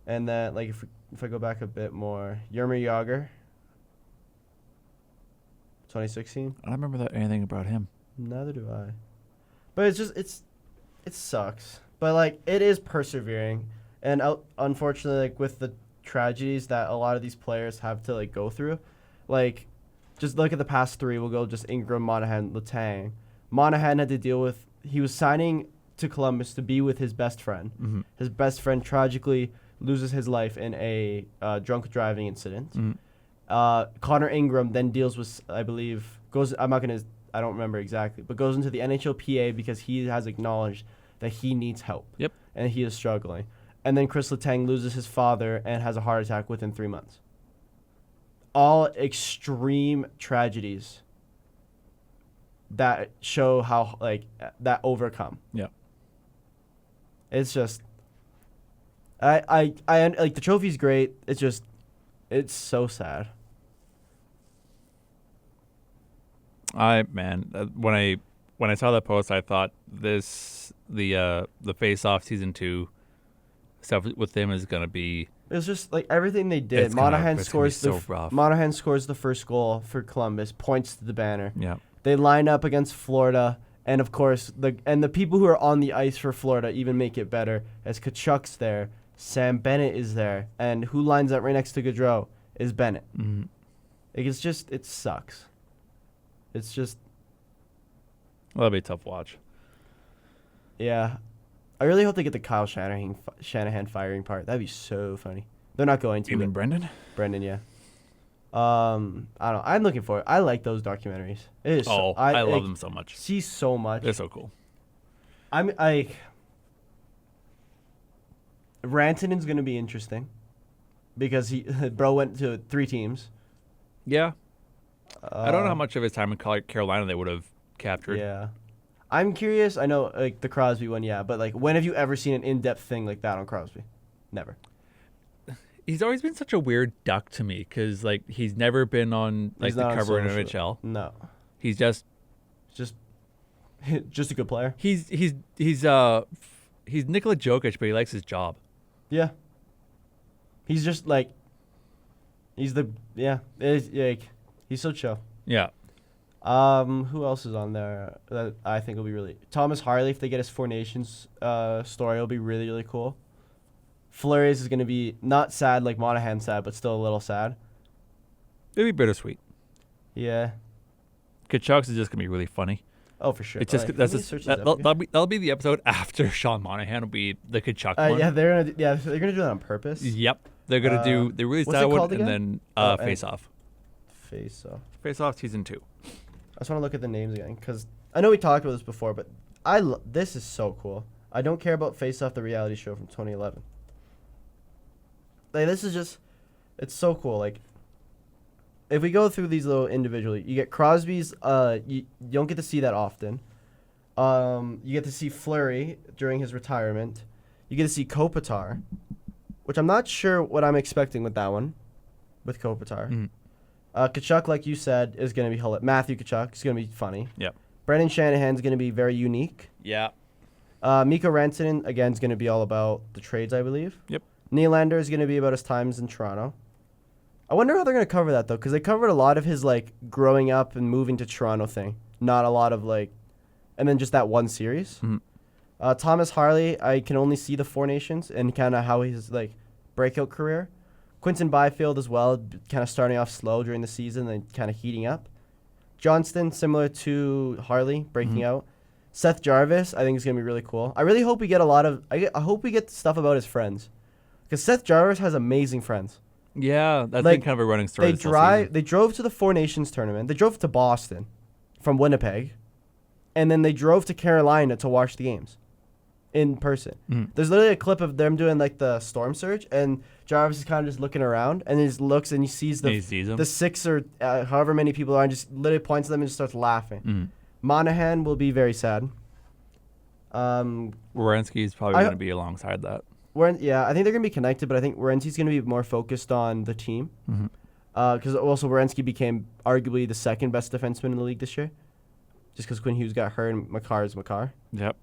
And then, like, if I go back a bit more, Jaromir Jagr, 2016. I don't remember anything about him. Neither do I. But it's just, it sucks. But, like, it is persevering. And unfortunately, like, with the tragedies that a lot of these players have to, like, go through, like, just look at the past 3. We'll go just Ingram, Monahan, Letang. Monahan had to deal with, he was signing to Columbus to be with his best friend. Mm-hmm. His best friend tragically loses his life in a drunk driving incident. Mm-hmm. Connor Ingram then deals with, I believe, I don't remember exactly, but goes into the NHLPA because he has acknowledged that he needs help. Yep. And he is struggling. And then Chris Letang loses his father and has a heart attack within 3 months. All extreme tragedies that show how, like, that overcome. Yeah. It's just, I like, the trophy's great. It's just, it's so sad. When I saw that post, I thought the Face Off season 2 stuff with them is gonna be. It's just like everything they did. Monahan scores Monahan scores the first goal for Columbus, points to the banner. Yeah. They line up against Florida, and of course the people who are on the ice for Florida even make it better. As Kachuk's there, Sam Bennett is there, and who lines up right next to Gaudreau is Bennett. Mm-hmm. Like, it's just, it sucks. It's just, That'll be a tough watch. yeah. I really hope they get the Kyle Shanahan firing part. That'd be so funny. They're not going to. You mean Brendan? Brendan, yeah. I don't know. I'm looking for it. I like those documentaries. It is. I love them so much. See so much. They're so cool. Rantanen's gonna be interesting because bro went to 3 teams. Yeah. I don't know how much of his time in Carolina they would have captured. Yeah. I'm curious. I know, like, the Crosby one, yeah, but, like, when have you ever seen an in-depth thing like that on Crosby? Never. He's always been such a weird duck to me because, like, he's never been on, like, the cover in NHL. No. He's just a good player. He's Nikola Jokic, but he likes his job. Yeah. He's just, like, he's so chill. Yeah. Who else is on there that I think will be really Thomas Harley, if they get his Four Nations story, will be really, really cool. Fleury's is gonna be not sad like Monahan sad, but still a little sad. It'd be bittersweet. Yeah. Kachuk's is just gonna be really funny. Oh, for sure. It's just Like, that's let me just, search this up again. that'll be the episode after Sean Monahan will be the Kachuk one. Yeah, they're gonna do that on purpose. Yep, they're gonna do the really what's sad it one called and again? then Face Off. Face Off. Face Off season 2. I just want to look at the names again because I know we talked about this before, but this is so cool. I don't care about Face Off, the reality show from 2011. Like, this is just, it's so cool. Like, if we go through these little individually, you get Crosby's. You don't get to see that often. You get to see Fleury during his retirement. You get to see Kopitar, which I'm not sure what I'm expecting with that one, with Kopitar. Mhm. Kachuk, like you said, is going to be Matthew Kachuk is going to be funny. Yep. Brendan Shanahan's going to be very unique. Yeah. Mikko Rantanen, again, is going to be all about the trades, I believe. Yep. Nylander is going to be about his times in Toronto. I wonder how they're going to cover that, though, because they covered a lot of his, like, growing up and moving to Toronto thing. Not a lot of, like, and then just that one series. Mm-hmm. Thomas Harley, I can only see the Four Nations and kind of how his, like, breakout career. Quinton Byfield as well, kind of starting off slow during the season and kind of heating up. Johnston, similar to Harley, breaking Mm-hmm. out. Seth Jarvis, I think is going to be really cool. I really hope we get a lot of... I hope we get stuff about his friends. Because Seth Jarvis has amazing friends. Yeah, that's Like, been kind of a running story. They drove to the Four Nations tournament. They drove to Boston from Winnipeg. And then they drove to Carolina to watch the games in person. Mm. There's literally a clip of them doing, like, the storm surge. And Jarvis is kind of just looking around. And he just looks and he sees He sees them. the six or however many people are and just literally points at them and just starts laughing. Mm. Monahan will be very sad. Werenski is probably going to be alongside that. I think they're going to be connected, but I think Werenski's going to be more focused on the team. Mm-hmm. Because also Werenski became arguably the second best defenseman in the league this year. Just because Quinn Hughes got hurt and Makar is Makar. Yep.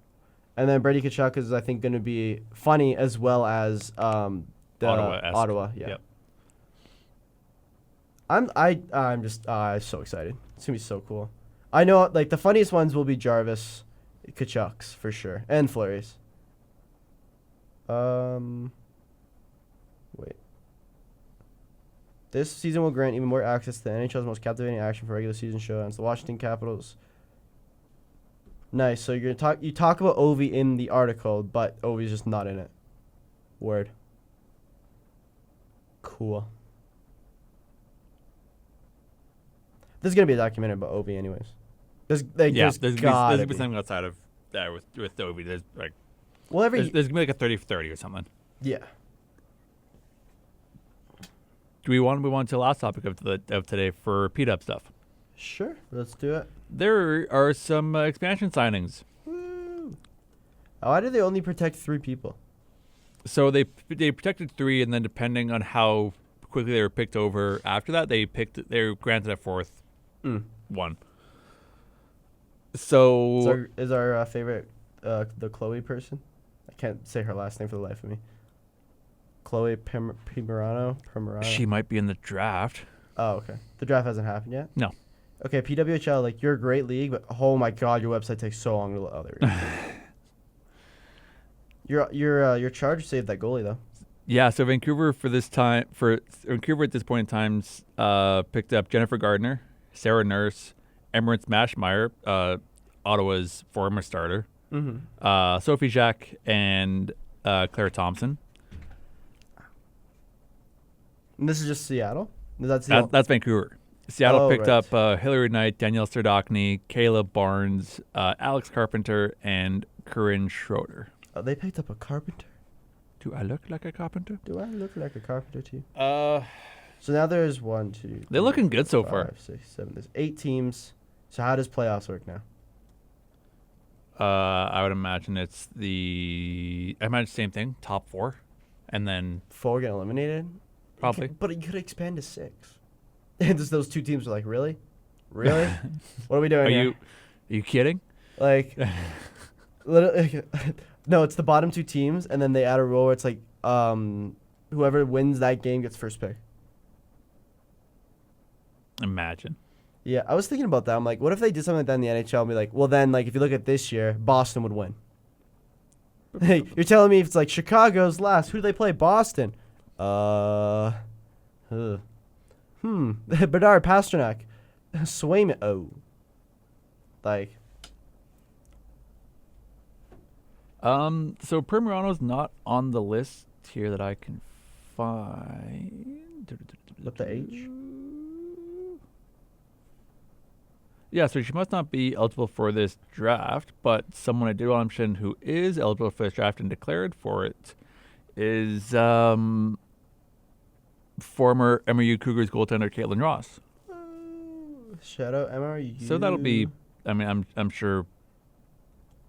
And then Brady Tkachuk is, I think, going to be funny as well as the Ottawa. Yeah. Yep. I'm just so excited. It's going to be so cool. I know, like, the funniest ones will be Jarvis, Tkachuk's for sure, and Fleury's. Wait. This season will grant even more access to the NHL's most captivating action for regular season show, and it's the Washington Capitals. Nice. So you talk about Ovi in the article, but Ovi's just not in it. Word. Cool. There's gonna be a documentary about Ovi, anyways. There's gonna be something outside of that with Ovi. There's like, there's gonna be like a 30 for 30 or something. Yeah. Do we want to move on to the last topic of today for repeat up stuff? Sure, let's do it. There are some expansion signings. Woo. Why did they only protect 3 people? So they protected 3, and then depending on how quickly they were picked over after that, they were granted a 4th one. So Is our favorite the Chloe person? I can't say her last name for the life of me. Chloe Primerano. she might be in the draft. Oh, okay. The draft hasn't happened yet? No. Okay, PWHL, like, you're a great league, but oh my god, your website takes so long to load. Oh, there you go. Your Chargers saved that goalie though. Yeah, so Vancouver at this point in time picked up Jennifer Gardner, Sarah Nurse, Emirates Mashmeyer, Ottawa's former starter, Sophie Jacques, and Claire Thompson. And this is just Seattle? That's Vancouver. Seattle picked right. up Hillary Knight, Danielle Sterdokny, Kayla Barnes, Alex Carpenter, and Corinne Schroeder. They picked up a carpenter? Do I look like a carpenter? Do I look like a carpenter to you? So now there's 1, 2. They're looking good so far. 5, 6, 7. There's 8 teams. So how does playoffs work now? I would imagine I imagine same thing, top 4, and then 4 get eliminated? probably. But you could expand to 6. And just those 2 teams are like, really? Really? What are we doing here? Are you kidding? Like, literally, no, it's the bottom 2 teams, and then they add a rule where it's like, whoever wins that game gets first pick. Imagine. Yeah, I was thinking about that. I'm like, what if they did something like that in the NHL and be like, well, then, like, if you look at this year, Boston would win. Hey, you're telling me if it's like Chicago's last, who do they play? Boston. Bernard Pasternak. Swayman. Oh. Like, So Primerano's not on the list here that I can find. with the H? Yeah, so she must not be eligible for this draft, but someone I did want to mention who is eligible for this draft and declared for it is former MRU Cougars goaltender Caitlin Ross. Shout out MRU. So that'll be. I mean, I'm sure.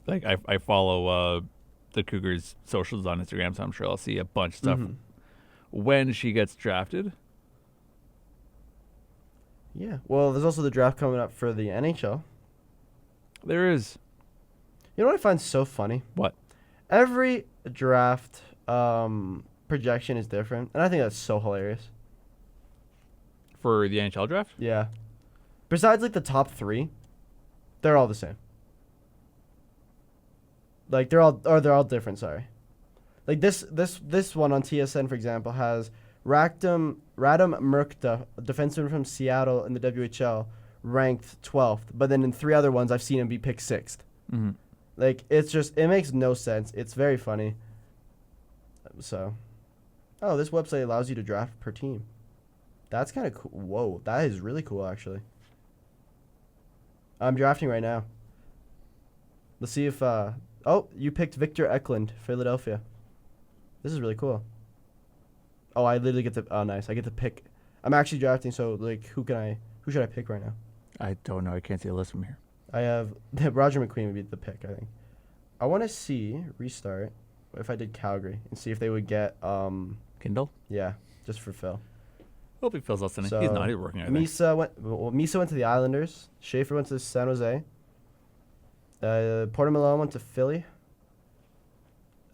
Like I follow the Cougars socials on Instagram, so I'm sure I'll see a bunch of stuff when she gets drafted. Yeah. Well, there's also the draft coming up for the NHL. There is. You know what I find so funny? What? Every draft projection is different, and I think that's so hilarious. For the NHL draft? Yeah. Besides, like, the top 3, they're all the same. Like, they're all different, sorry. Like, this one on TSN, for example, has Radom Mrkta, a defenseman from Seattle in the WHL, ranked 12th. But then in 3 other ones, I've seen him be picked 6th. Mm-hmm. Like, it makes no sense. It's very funny. So, this website allows you to draft per team. That's kind of cool. Whoa, that is really cool, actually. I'm drafting right now. Let's see if, you picked Victor Eklund, Philadelphia. This is really cool. Oh, I literally get to, nice. I get to pick. I'm actually drafting, so, like, who should I pick right now? I don't know. I can't see a list from here. I have, Roger McQueen would be the pick, I think. I want to see, restart, if I did Calgary, and see if they would get, Kindle? yeah, just for Phil. Hope he fills listening. So, He's not. He's working. I think. Misa went to the Islanders. Schaefer went to San Jose. Porter Malone went to Philly.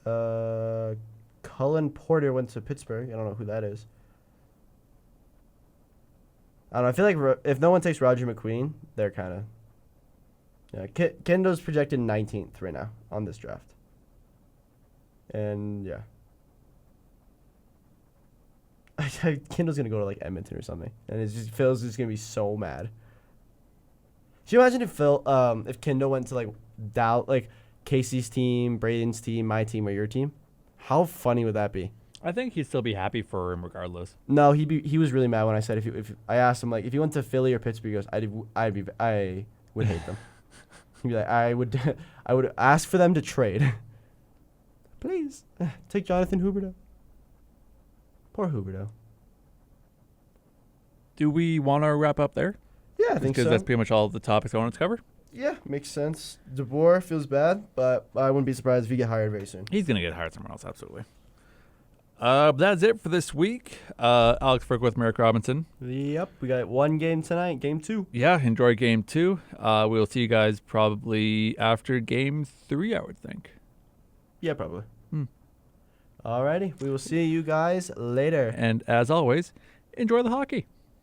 Cullen Porter went to Pittsburgh. I don't know who that is. I don't know. I feel like if no one takes Roger McQueen, they're kind of... Yeah, Kendo's projected 19th right now on this draft. And, yeah. Kendall's going to go to, like, Edmonton or something. And Phil's just going to be so mad. Can you imagine if Kendall went to, like, Casey's team, Braden's team, my team, or your team? How funny would that be? I think he'd still be happy for him regardless. No, he was really mad when I said if I asked him, like, if you went to Philly or Pittsburgh, he goes, I would hate them. He'd be like, I would ask for them to trade. Please take Jonathan Huberdeau. Poor Huberdeau. Do we want to wrap up there? Yeah, I think so. Because that's pretty much all the topics I wanted to cover. Yeah, makes sense. DeBoer feels bad, but I wouldn't be surprised if he get hired very soon. He's going to get hired somewhere else, absolutely. That's it for this week. Alex Frick with Merrick Robinson. Yep, we got one game tonight, game 2. Yeah, enjoy game 2. We'll see you guys probably after game 3, I would think. Yeah, probably. Alrighty, we will see you guys later. And as always, enjoy the hockey.